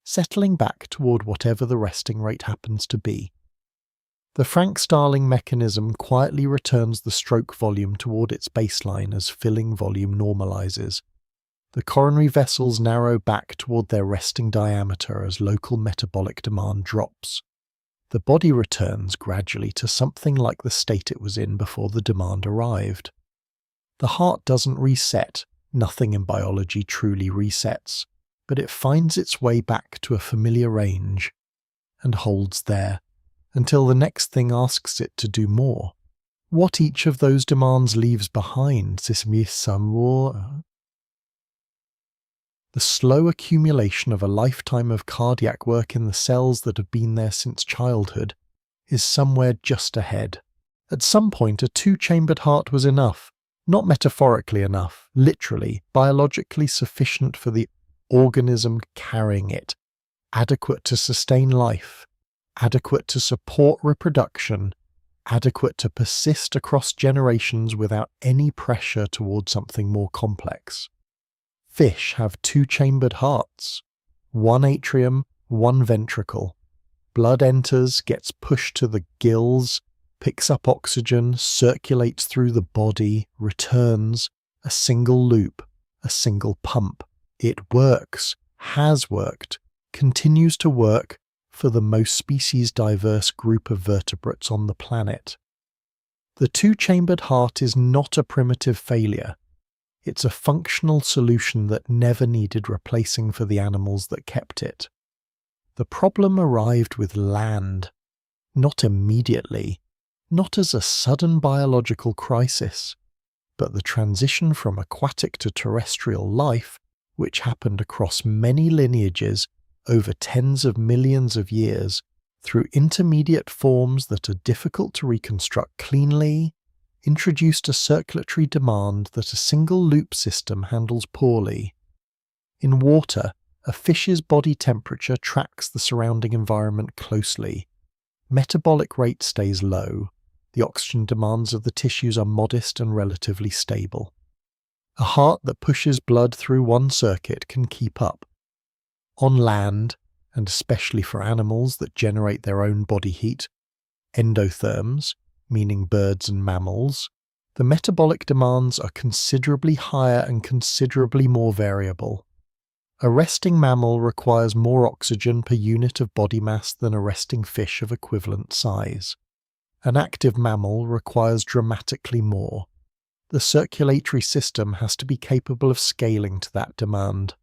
settling back toward whatever the resting rate happens to be. The Frank-Starling mechanism quietly returns the stroke volume toward its baseline as filling volume normalizes. The coronary vessels narrow back toward their resting diameter as local metabolic demand drops. The body returns gradually to something like the state it was in before the demand arrived. The heart doesn't reset. Nothing in biology truly resets, but it finds its way back to a familiar range and holds there until the next thing asks it to do more. What each of those demands leaves behind, the slow accumulation of a lifetime of cardiac work in the cells that have been there since childhood, is somewhere just ahead. At some point, a two-chambered heart was enough. Not metaphorically enough, literally, biologically sufficient for the organism carrying it, adequate to sustain life, adequate to support reproduction, adequate to persist across generations without any pressure toward something more complex. Fish have two-chambered hearts, one atrium, one ventricle. Blood enters, gets pushed to the gills, picks up oxygen, circulates through the body, returns, a single loop, a single pump. It works, has worked, continues to work for the most species-diverse group of vertebrates on the planet. The two-chambered heart is not a primitive failure. It's a functional solution that never needed replacing for the animals that kept it. The problem arrived with land, not immediately, not as a sudden biological crisis, but the transition from aquatic to terrestrial life, which happened across many lineages over tens of millions of years, through intermediate forms that are difficult to reconstruct cleanly, introduced a circulatory demand that a single loop system handles poorly. In water, a fish's body temperature tracks the surrounding environment closely. Metabolic rate stays low. The oxygen demands of the tissues are modest and relatively stable. A heart that pushes blood through one circuit can keep up. On land, and especially for animals that generate their own body heat, endotherms, meaning birds and mammals, the metabolic demands are considerably higher and considerably more variable. A resting mammal requires more oxygen per unit of body mass than a resting fish of equivalent size. An active mammal requires dramatically more. The circulatory system has to be capable of scaling to that demand.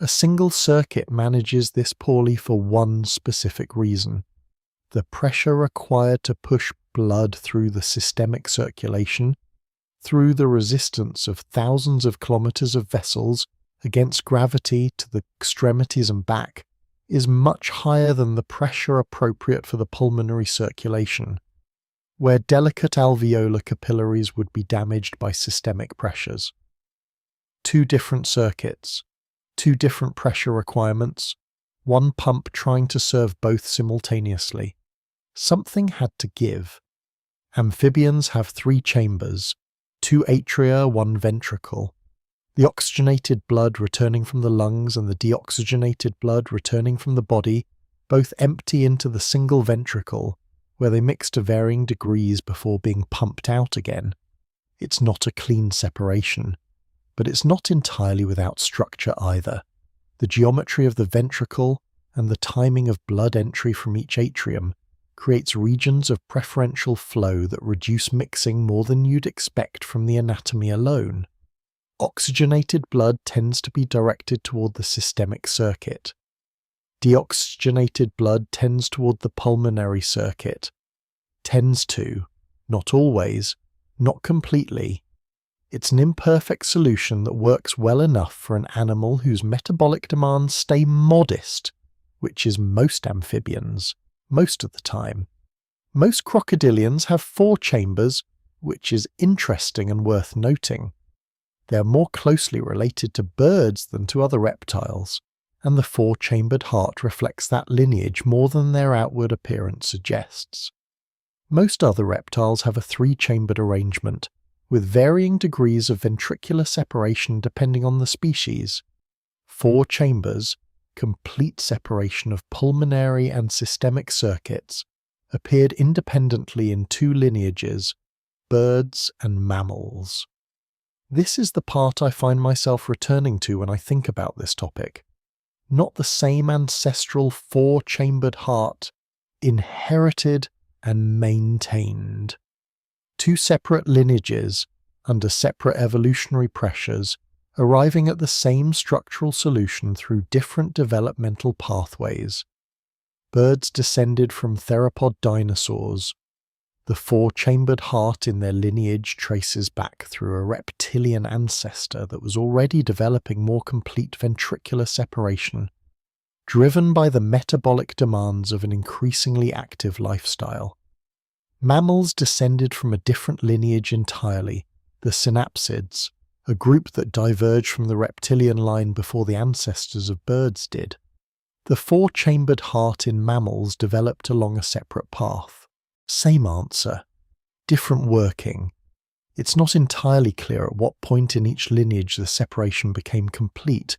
A single circuit manages this poorly for one specific reason. The pressure required to push blood through the systemic circulation, through the resistance of thousands of kilometers of vessels against gravity to the extremities and back, is much higher than the pressure appropriate for the pulmonary circulation, where delicate alveolar capillaries would be damaged by systemic pressures. Two different circuits, two different pressure requirements, one pump trying to serve both simultaneously. Something had to give. Amphibians have three chambers, two atria, one ventricle. The oxygenated blood returning from the lungs and the deoxygenated blood returning from the body both empty into the single ventricle, where they mix to varying degrees before being pumped out again. It's not a clean separation, but it's not entirely without structure either. The geometry of the ventricle and the timing of blood entry from each atrium creates regions of preferential flow that reduce mixing more than you'd expect from the anatomy alone. Oxygenated blood tends to be directed toward the systemic circuit. Deoxygenated blood tends toward the pulmonary circuit. Tends to, not always, not completely. It's an imperfect solution that works well enough for an animal whose metabolic demands stay modest, which is most amphibians, most of the time. Most crocodilians have four chambers, which is interesting and worth noting. They're more closely related to birds than to other reptiles, and the four-chambered heart reflects that lineage more than their outward appearance suggests. Most other reptiles have a three-chambered arrangement, with varying degrees of ventricular separation depending on the species. Four chambers, complete separation of pulmonary and systemic circuits, appeared independently in two lineages, birds and mammals. This is the part I find myself returning to when I think about this topic. Not the same ancestral four-chambered heart, inherited and maintained. Two separate lineages, under separate evolutionary pressures, arriving at the same structural solution through different developmental pathways. Birds descended from theropod dinosaurs. The four-chambered heart in their lineage traces back through a reptilian ancestor that was already developing more complete ventricular separation, driven by the metabolic demands of an increasingly active lifestyle. Mammals descended from a different lineage entirely, the synapsids, a group that diverged from the reptilian line before the ancestors of birds did. The four-chambered heart in mammals developed along a separate path. Same answer, different working. It's not entirely clear at what point in each lineage the separation became complete.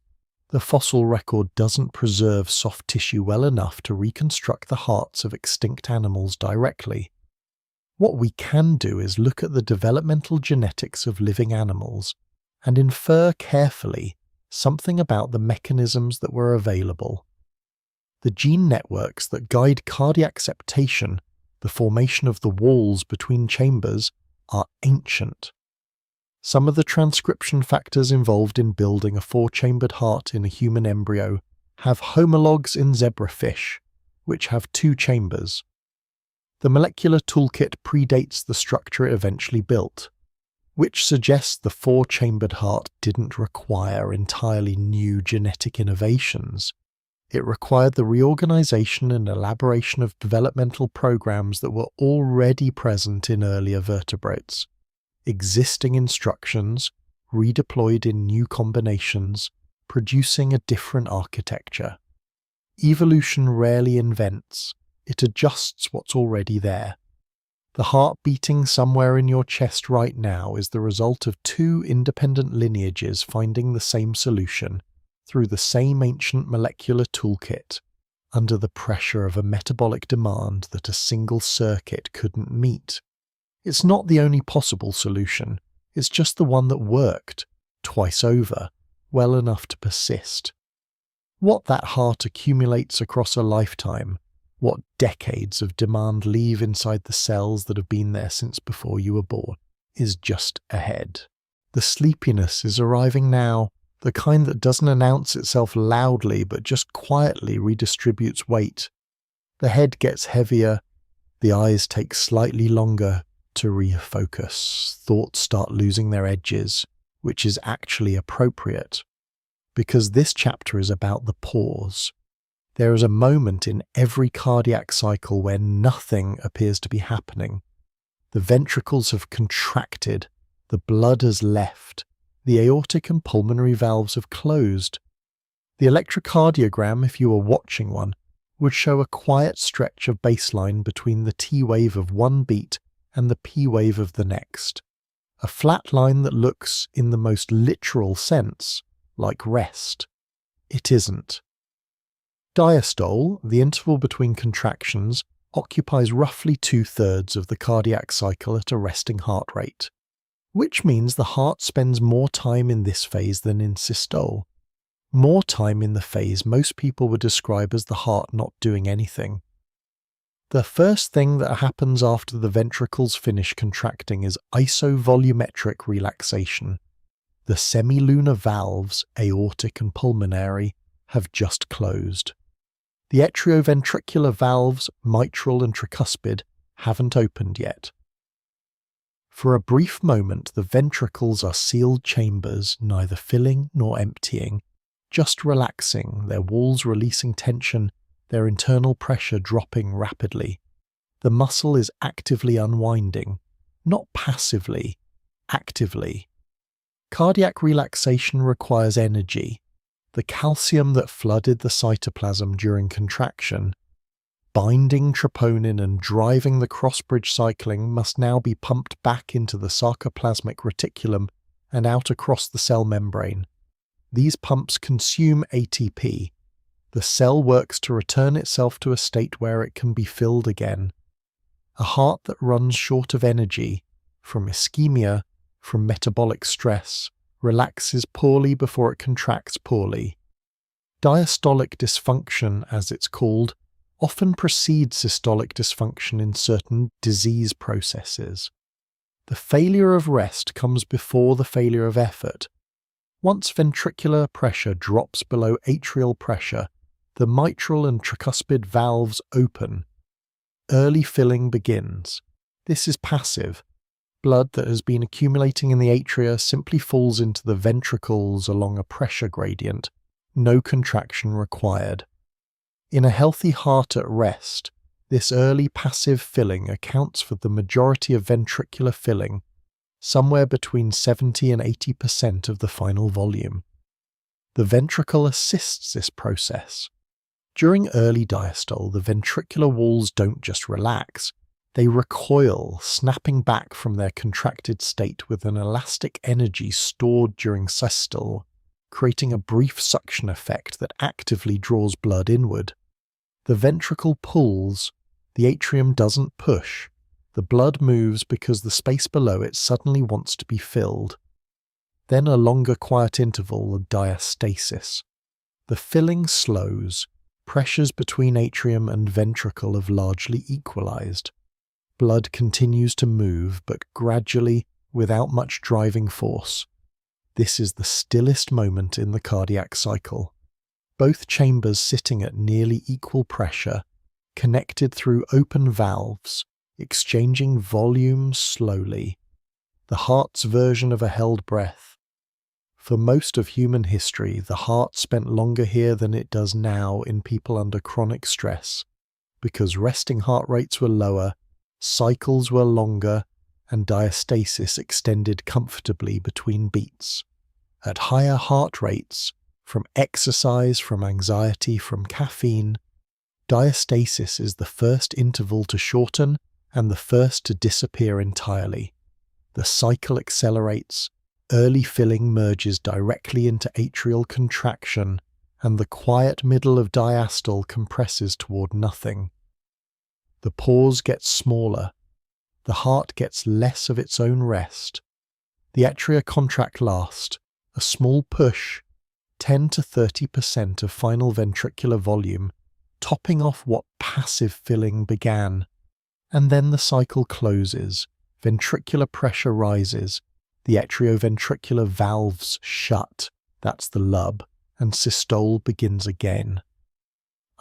The fossil record doesn't preserve soft tissue well enough to reconstruct the hearts of extinct animals directly. What we can do is look at the developmental genetics of living animals and infer carefully something about the mechanisms that were available. The gene networks that guide cardiac septation, the formation of the walls between chambers, are ancient. Some of the transcription factors involved in building a four-chambered heart in a human embryo have homologs in zebrafish, which have two chambers. The molecular toolkit predates the structure it eventually built, which suggests the four-chambered heart didn't require entirely new genetic innovations. It required the reorganization and elaboration of developmental programs that were already present in earlier vertebrates. Existing instructions, redeployed in new combinations, producing a different architecture. Evolution rarely invents, it adjusts what's already there. The heart beating somewhere in your chest right now is the result of two independent lineages finding the same solution, through the same ancient molecular toolkit, under the pressure of a metabolic demand that a single circuit couldn't meet. It's not the only possible solution, it's just the one that worked, twice over, well enough to persist. What that heart accumulates across a lifetime, what decades of demand leave inside the cells that have been there since before you were born, is just ahead. The sleepiness is arriving now, the kind that doesn't announce itself loudly but just quietly redistributes weight. The head gets heavier, the eyes take slightly longer to refocus, thoughts start losing their edges, which is actually appropriate, because this chapter is about the pause. There is a moment in every cardiac cycle where nothing appears to be happening. The ventricles have contracted, the blood has left, the aortic and pulmonary valves have closed. The electrocardiogram, if you were watching one, would show a quiet stretch of baseline between the T wave of one beat and the P wave of the next. A flat line that looks, in the most literal sense, like rest. It isn't. Diastole, the interval between contractions, occupies roughly 2/3 of the cardiac cycle at a resting heart rate, which means the heart spends more time in this phase than in systole. More time in the phase most people would describe as the heart not doing anything. The first thing that happens after the ventricles finish contracting is isovolumetric relaxation. The semilunar valves, aortic and pulmonary, have just closed. The atrioventricular valves, mitral and tricuspid, haven't opened yet. For a brief moment, the ventricles are sealed chambers, neither filling nor emptying, just relaxing, their walls releasing tension, their internal pressure dropping rapidly. The muscle is actively unwinding, not passively, actively. Cardiac relaxation requires energy. The calcium that flooded the cytoplasm during contraction, binding troponin and driving the cross-bridge cycling, must now be pumped back into the sarcoplasmic reticulum and out across the cell membrane. These pumps consume ATP. The cell works to return itself to a state where it can be filled again. A heart that runs short of energy, from ischemia, from metabolic stress, relaxes poorly before it contracts poorly. Diastolic dysfunction, as it's called, often precedes systolic dysfunction in certain disease processes. The failure of rest comes before the failure of effort. Once ventricular pressure drops below atrial pressure, the mitral and tricuspid valves open. Early filling begins. This is passive. Blood that has been accumulating in the atria simply falls into the ventricles along a pressure gradient, no contraction required. In a healthy heart at rest, this early passive filling accounts for the majority of ventricular filling, somewhere between 70 and 80% of the final volume. The ventricle assists this process. During early diastole, the ventricular walls don't just relax, they recoil, snapping back from their contracted state with an elastic energy stored during systole, creating a brief suction effect that actively draws blood inward. The ventricle pulls, the atrium doesn't push. The blood moves because the space below it suddenly wants to be filled. Then a longer quiet interval of diastasis. The filling slows. Pressures between atrium and ventricle have largely equalized. Blood continues to move, but gradually, without much driving force. This is the stillest moment in the cardiac cycle. Both chambers sitting at nearly equal pressure, connected through open valves, exchanging volume slowly. The heart's version of a held breath. For most of human history, the heart spent longer here than it does now in people under chronic stress, because resting heart rates were lower, cycles were longer, and diastasis extended comfortably between beats. At higher heart rates, from exercise, from anxiety, from caffeine, diastasis is the first interval to shorten and the first to disappear entirely. The cycle accelerates, early filling merges directly into atrial contraction, and the quiet middle of diastole compresses toward nothing. The pause gets smaller. The heart gets less of its own rest. The atria contract last, a small push, 10 to 30% of final ventricular volume, topping off what passive filling began. And then the cycle closes, ventricular pressure rises, the atrioventricular valves shut, that's the lub, and systole begins again.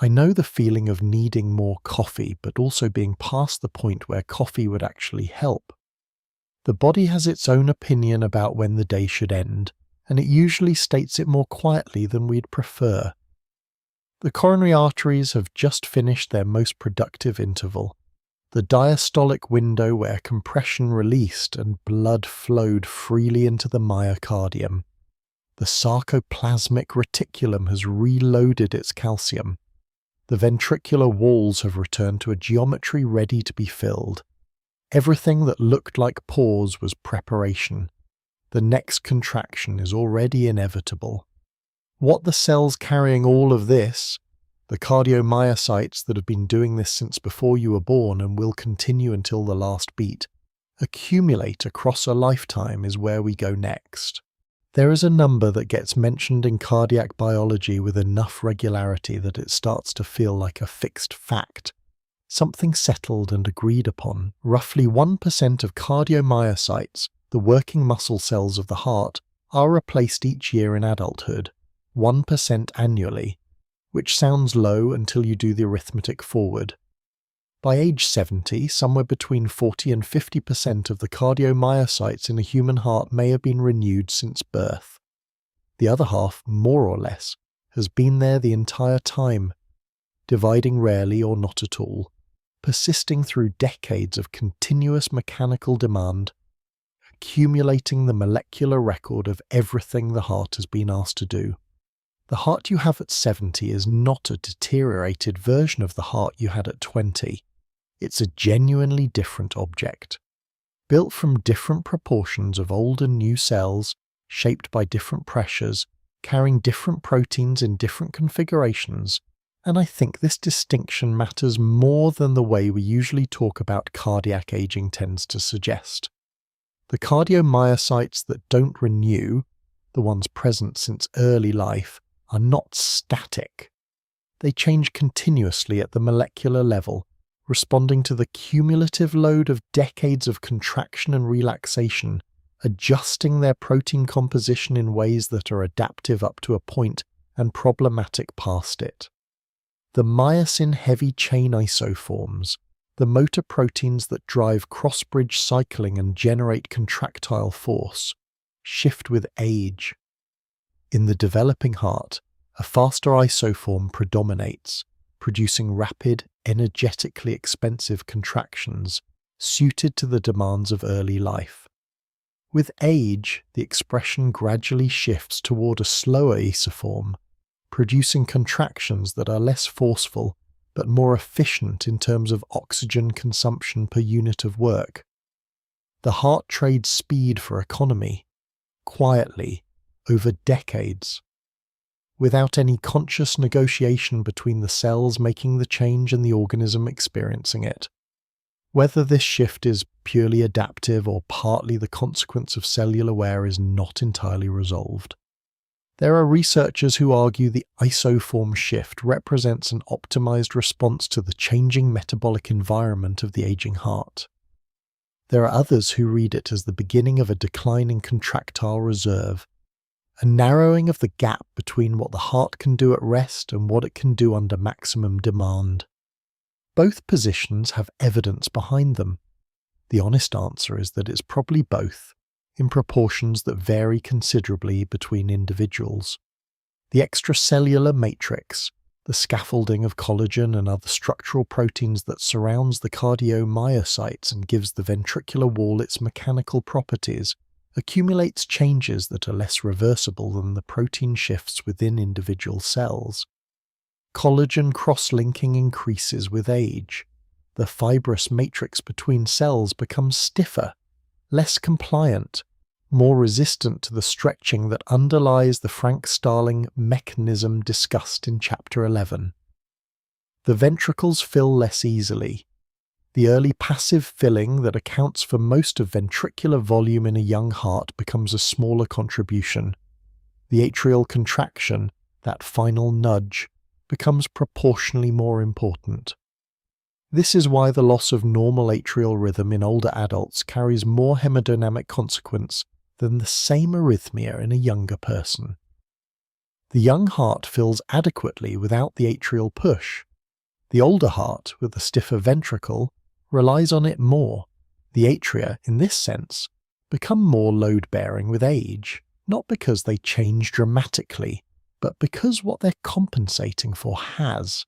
I know the feeling of needing more coffee, but also being past the point where coffee would actually help. The body has its own opinion about when the day should end, and it usually states it more quietly than we'd prefer. The coronary arteries have just finished their most productive interval. The diastolic window where compression released and blood flowed freely into the myocardium. The sarcoplasmic reticulum has reloaded its calcium. The ventricular walls have returned to a geometry ready to be filled. Everything that looked like pause was preparation. The next contraction is already inevitable. What the cells carrying all of this, the cardiomyocytes that have been doing this since before you were born and will continue until the last beat, accumulate across a lifetime is where we go next. There is a number that gets mentioned in cardiac biology with enough regularity that it starts to feel like a fixed fact. Something settled and agreed upon. Roughly 1% of cardiomyocytes, the working muscle cells of the heart, are replaced each year in adulthood, 1% annually, which sounds low until you do the arithmetic forward. By age 70, somewhere between 40 and 50% of the cardiomyocytes in a human heart may have been renewed since birth. The other half, more or less, has been there the entire time, dividing rarely or not at all, persisting through decades of continuous mechanical demand, accumulating the molecular record of everything the heart has been asked to do. The heart you have at 70 is not a deteriorated version of the heart you had at 20. It's a genuinely different object, built from different proportions of old and new cells, shaped by different pressures, carrying different proteins in different configurations, and I think this distinction matters more than the way we usually talk about cardiac aging tends to suggest. The cardiomyocytes that don't renew, the ones present since early life, are not static. They change continuously at the molecular level, responding to the cumulative load of decades of contraction and relaxation, adjusting their protein composition in ways that are adaptive up to a point and problematic past it. The myosin-heavy chain isoforms, the motor proteins that drive cross-bridge cycling and generate contractile force, shift with age. In the developing heart, a faster isoform predominates, producing rapid, energetically expensive contractions suited to the demands of early life. With age, the expression gradually shifts toward a slower isoform, producing contractions that are less forceful but more efficient in terms of oxygen consumption per unit of work. The heart trades speed for economy, quietly, over decades, without any conscious negotiation between the cells making the change and the organism experiencing it. Whether this shift is purely adaptive or partly the consequence of cellular wear is not entirely resolved. There are researchers who argue the isoform shift represents an optimized response to the changing metabolic environment of the aging heart. There are others who read it as the beginning of a decline in contractile reserve, a narrowing of the gap between what the heart can do at rest and what it can do under maximum demand. Both positions have evidence behind them. The honest answer is that it's probably both, in proportions that vary considerably between individuals. The extracellular matrix, the scaffolding of collagen and other structural proteins that surrounds the cardiomyocytes and gives the ventricular wall its mechanical properties, accumulates changes that are less reversible than the protein shifts within individual cells. Collagen cross-linking increases with age. The fibrous matrix between cells becomes stiffer, less compliant, more resistant to the stretching that underlies the Frank-Starling mechanism discussed in Chapter 11. The ventricles fill less easily. The early passive filling that accounts for most of ventricular volume in a young heart becomes a smaller contribution. The atrial contraction, that final nudge, becomes proportionally more important. This is why the loss of normal atrial rhythm in older adults carries more hemodynamic consequence than the same arrhythmia in a younger person. The young heart fills adequately without the atrial push. The older heart, with a stiffer ventricle, relies on it more. The atria, in this sense, become more load-bearing with age, not because they change dramatically, but because what they're compensating for has.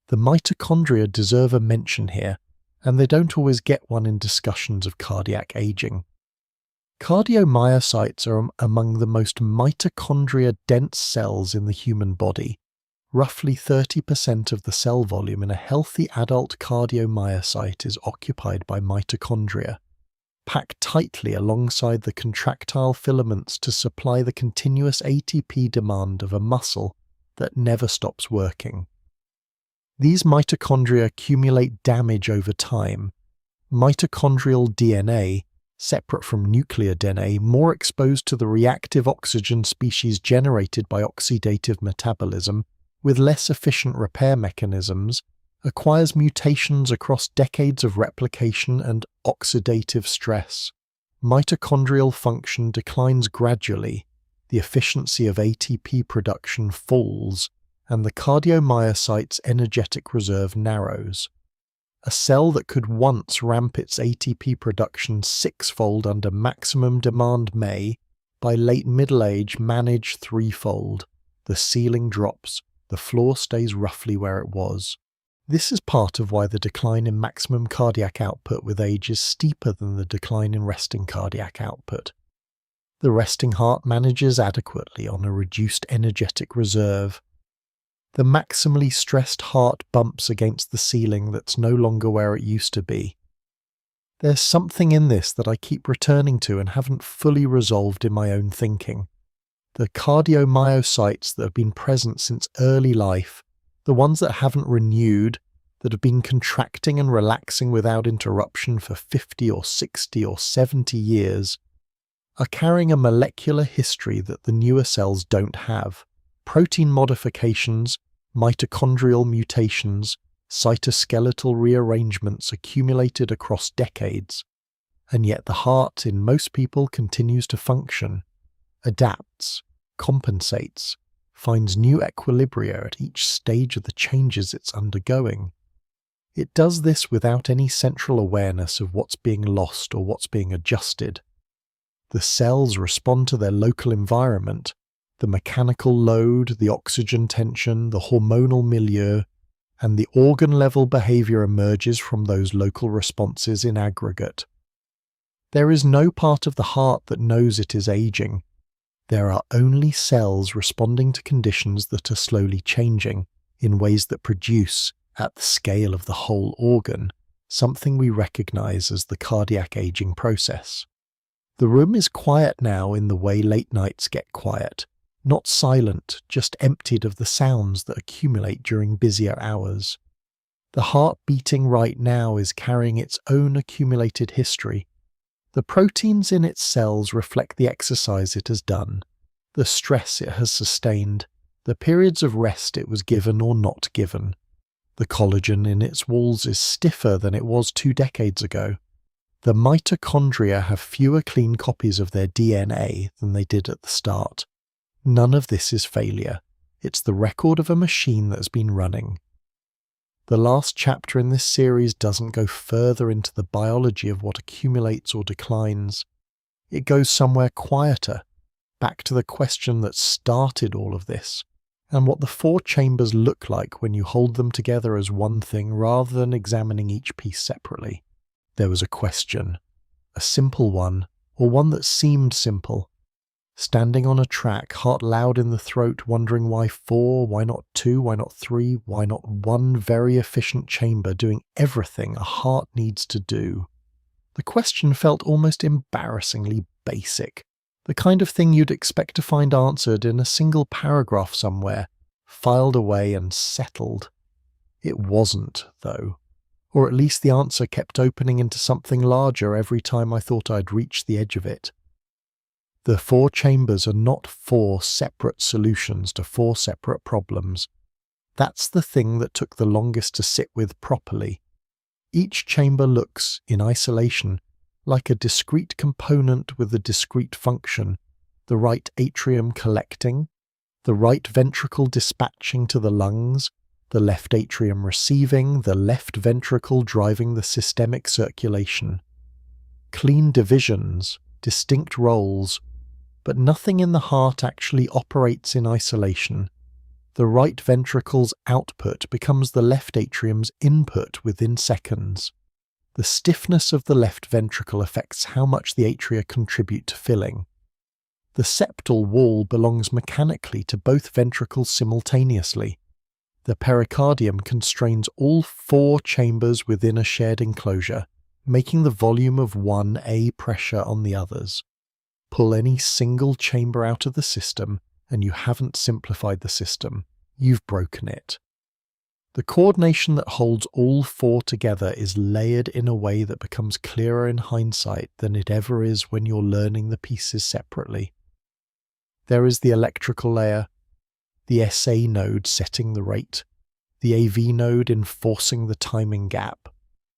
The mitochondria deserve a mention here, and they don't always get one in discussions of cardiac aging. Cardiomyocytes are among the most mitochondria-dense cells in the human body. Roughly 30% of the cell volume in a healthy adult cardiomyocyte is occupied by mitochondria, packed tightly alongside the contractile filaments to supply the continuous ATP demand of a muscle that never stops working. These mitochondria accumulate damage over time. Mitochondrial DNA, separate from nuclear DNA, more exposed to the reactive oxygen species generated by oxidative metabolism, with less efficient repair mechanisms, acquires mutations across decades of replication and oxidative stress. Mitochondrial function declines gradually, the efficiency of ATP production falls, and the cardiomyocyte's energetic reserve narrows. A cell that could once ramp its ATP production sixfold under maximum demand may, by late middle age, manage threefold. The ceiling drops, the floor stays roughly where it was. This is part of why the decline in maximum cardiac output with age is steeper than the decline in resting cardiac output. The resting heart manages adequately on a reduced energetic reserve. The maximally stressed heart bumps against the ceiling that's no longer where it used to be. There's something in this that I keep returning to and haven't fully resolved in my own thinking. The cardiomyocytes that have been present since early life, the ones that haven't renewed, that have been contracting and relaxing without interruption for 50 or 60 or 70 years, are carrying a molecular history that the newer cells don't have. Protein modifications, mitochondrial mutations, cytoskeletal rearrangements accumulated across decades, and yet the heart in most people continues to function, adapts, compensates, finds new equilibria at each stage of the changes it's undergoing. It does this without any central awareness of what's being lost or what's being adjusted. The cells respond to their local environment, the mechanical load, the oxygen tension, the hormonal milieu, and the organ-level behavior emerges from those local responses in aggregate. There is no part of the heart that knows it is aging. There are only cells responding to conditions that are slowly changing in ways that produce, at the scale of the whole organ, something we recognize as the cardiac aging process. The room is quiet now in the way late nights get quiet, not silent, just emptied of the sounds that accumulate during busier hours. The heart beating right now is carrying its own accumulated history. The proteins in its cells reflect the exercise it has done, the stress it has sustained, the periods of rest it was given or not given. The collagen in its walls is stiffer than it was 2 decades ago. The mitochondria have fewer clean copies of their DNA than they did at the start. None of this is failure. It's the record of a machine that has been running. The last chapter in this series doesn't go further into the biology of what accumulates or declines. It goes somewhere quieter, back to the question that started all of this, and what the 4 chambers look like when you hold them together as one thing rather than examining each piece separately. There was a question, a simple one, or one that seemed simple. Standing on a track, heart loud in the throat, wondering why 4, why not 2, why not 3, why not one very efficient chamber doing everything a heart needs to do. The question felt almost embarrassingly basic, the kind of thing you'd expect to find answered in a single paragraph somewhere, filed away and settled. It wasn't, though. Or at least the answer kept opening into something larger every time I thought I'd reached the edge of it. The 4 chambers are not 4 separate solutions to 4 separate problems. That's the thing that took the longest to sit with properly. Each chamber looks, in isolation, like a discrete component with a discrete function, the right atrium collecting, the right ventricle dispatching to the lungs, the left atrium receiving, the left ventricle driving the systemic circulation. Clean divisions, distinct roles, but nothing in the heart actually operates in isolation. The right ventricle's output becomes the left atrium's input within seconds. The stiffness of the left ventricle affects how much the atria contribute to filling. The septal wall belongs mechanically to both ventricles simultaneously. The pericardium constrains all 4 chambers within a shared enclosure, making the volume of one a pressure on the others. Pull any single chamber out of the system, and you haven't simplified the system. You've broken it. The coordination that holds all 4 together is layered in a way that becomes clearer in hindsight than it ever is when you're learning the pieces separately. There is the electrical layer, the SA node setting the rate, the AV node enforcing the timing gap,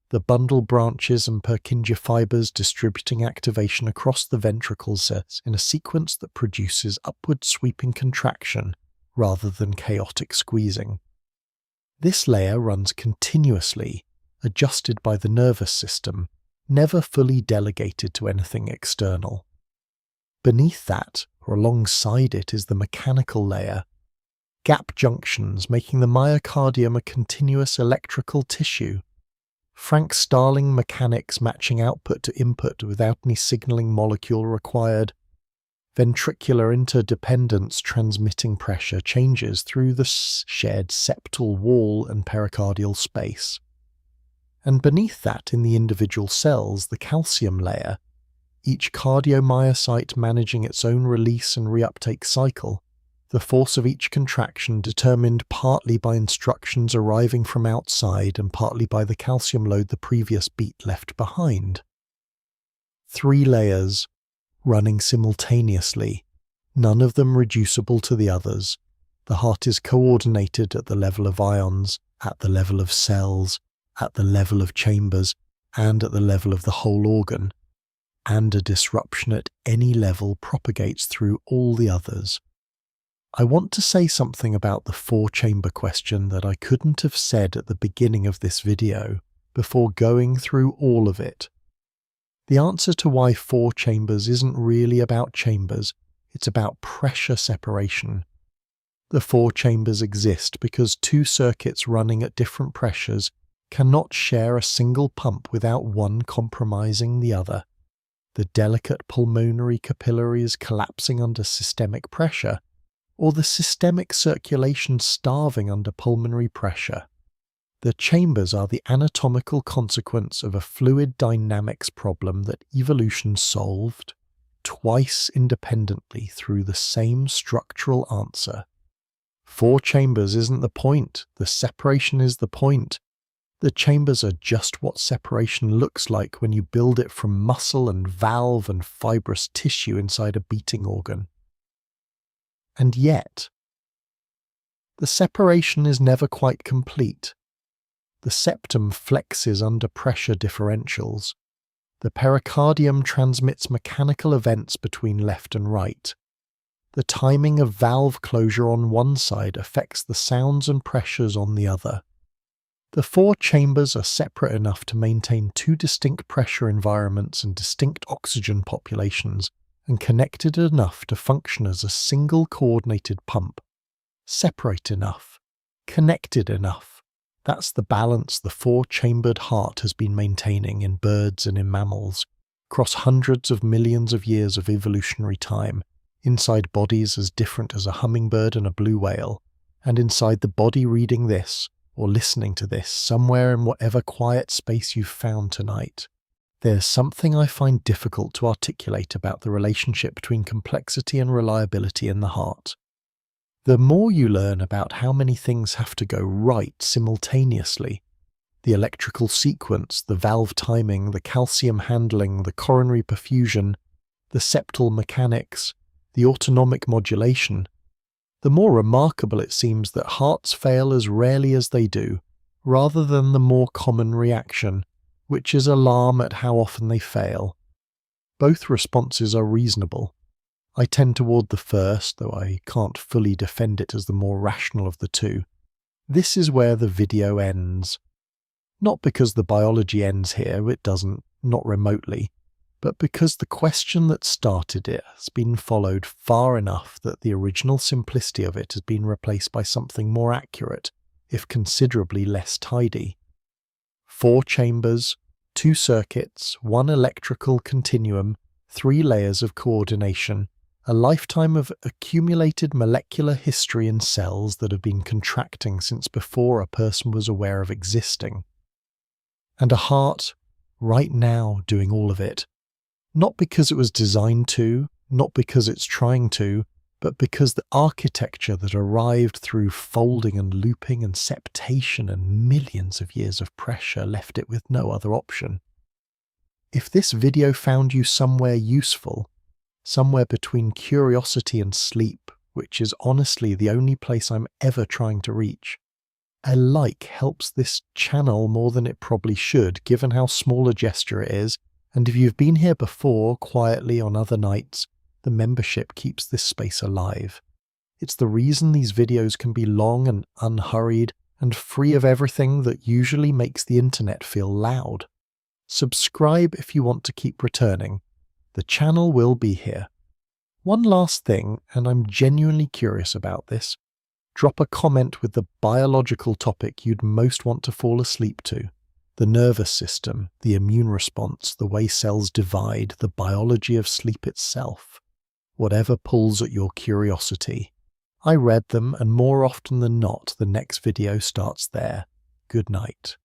the bundle branches and Purkinje fibers distributing activation across the ventricles in a sequence that produces upward sweeping contraction rather than chaotic squeezing. This layer runs continuously, adjusted by the nervous system, never fully delegated to anything external. Beneath that, or alongside it, is the mechanical layer, gap junctions making the myocardium a continuous electrical tissue, Frank Starling mechanics matching output to input without any signaling molecule required, ventricular interdependence transmitting pressure changes through the shared septal wall and pericardial space. And beneath that, in the individual cells, the calcium layer, each cardiomyocyte managing its own release and reuptake cycle, the force of each contraction determined partly by instructions arriving from outside and partly by the calcium load the previous beat left behind. 3 layers, running simultaneously, none of them reducible to the others. The heart is coordinated at the level of ions, at the level of cells, at the level of chambers, and at the level of the whole organ, and a disruption at any level propagates through all the others. I want to say something about the four-chamber question that I couldn't have said at the beginning of this video before going through all of it. The answer to why four chambers isn't really about chambers, it's about pressure separation. The four chambers exist because two circuits running at different pressures cannot share a single pump without one compromising the other. The delicate pulmonary capillaries collapsing under systemic pressure, or the systemic circulation starving under pulmonary pressure. The chambers are the anatomical consequence of a fluid dynamics problem that evolution solved twice independently through the same structural answer. Four chambers isn't the point, the separation is the point. The chambers are just what separation looks like when you build it from muscle and valve and fibrous tissue inside a beating organ. And yet, the separation is never quite complete. The septum flexes under pressure differentials. The pericardium transmits mechanical events between left and right. The timing of valve closure on one side affects the sounds and pressures on the other. The four chambers are separate enough to maintain two distinct pressure environments and distinct oxygen populations, and connected enough to function as a single coordinated pump. Separate enough. Connected enough. That's the balance the four-chambered heart has been maintaining in birds and in mammals, across hundreds of millions of years of evolutionary time, inside bodies as different as a hummingbird and a blue whale, and inside the body reading this, or listening to this, somewhere in whatever quiet space you've found tonight. There's something I find difficult to articulate about the relationship between complexity and reliability in the heart. The more you learn about how many things have to go right simultaneously, the electrical sequence, the valve timing, the calcium handling, the coronary perfusion, the septal mechanics, the autonomic modulation, the more remarkable it seems that hearts fail as rarely as they do, rather than the more common reaction, which is alarm at how often they fail. Both responses are reasonable. I tend toward the first, though I can't fully defend it as the more rational of the two. This is where the video ends. Not because the biology ends here, it doesn't, not remotely, but because the question that started it has been followed far enough that the original simplicity of it has been replaced by something more accurate, if considerably less tidy. Four chambers, two circuits, one electrical continuum, three layers of coordination, a lifetime of accumulated molecular history in cells that have been contracting since before a person was aware of existing. And a heart, right now, doing all of it. Not because it was designed to, not because it's trying to, but because the architecture that arrived through folding and looping and septation and millions of years of pressure left it with no other option. If this video found you somewhere useful, somewhere between curiosity and sleep, which is honestly the only place I'm ever trying to reach, a like helps this channel more than it probably should, given how small a gesture it is, and if you've been here before, quietly on other nights, the membership keeps this space alive. It's the reason these videos can be long and unhurried and free of everything that usually makes the internet feel loud. Subscribe if you want to keep returning. The channel will be here. One last thing, and I'm genuinely curious about this. Drop a comment with the biological topic you'd most want to fall asleep to. The nervous system, the immune response, the way cells divide, the biology of sleep itself. Whatever pulls at your curiosity. I read them, and more often than not, the next video starts there. Good night.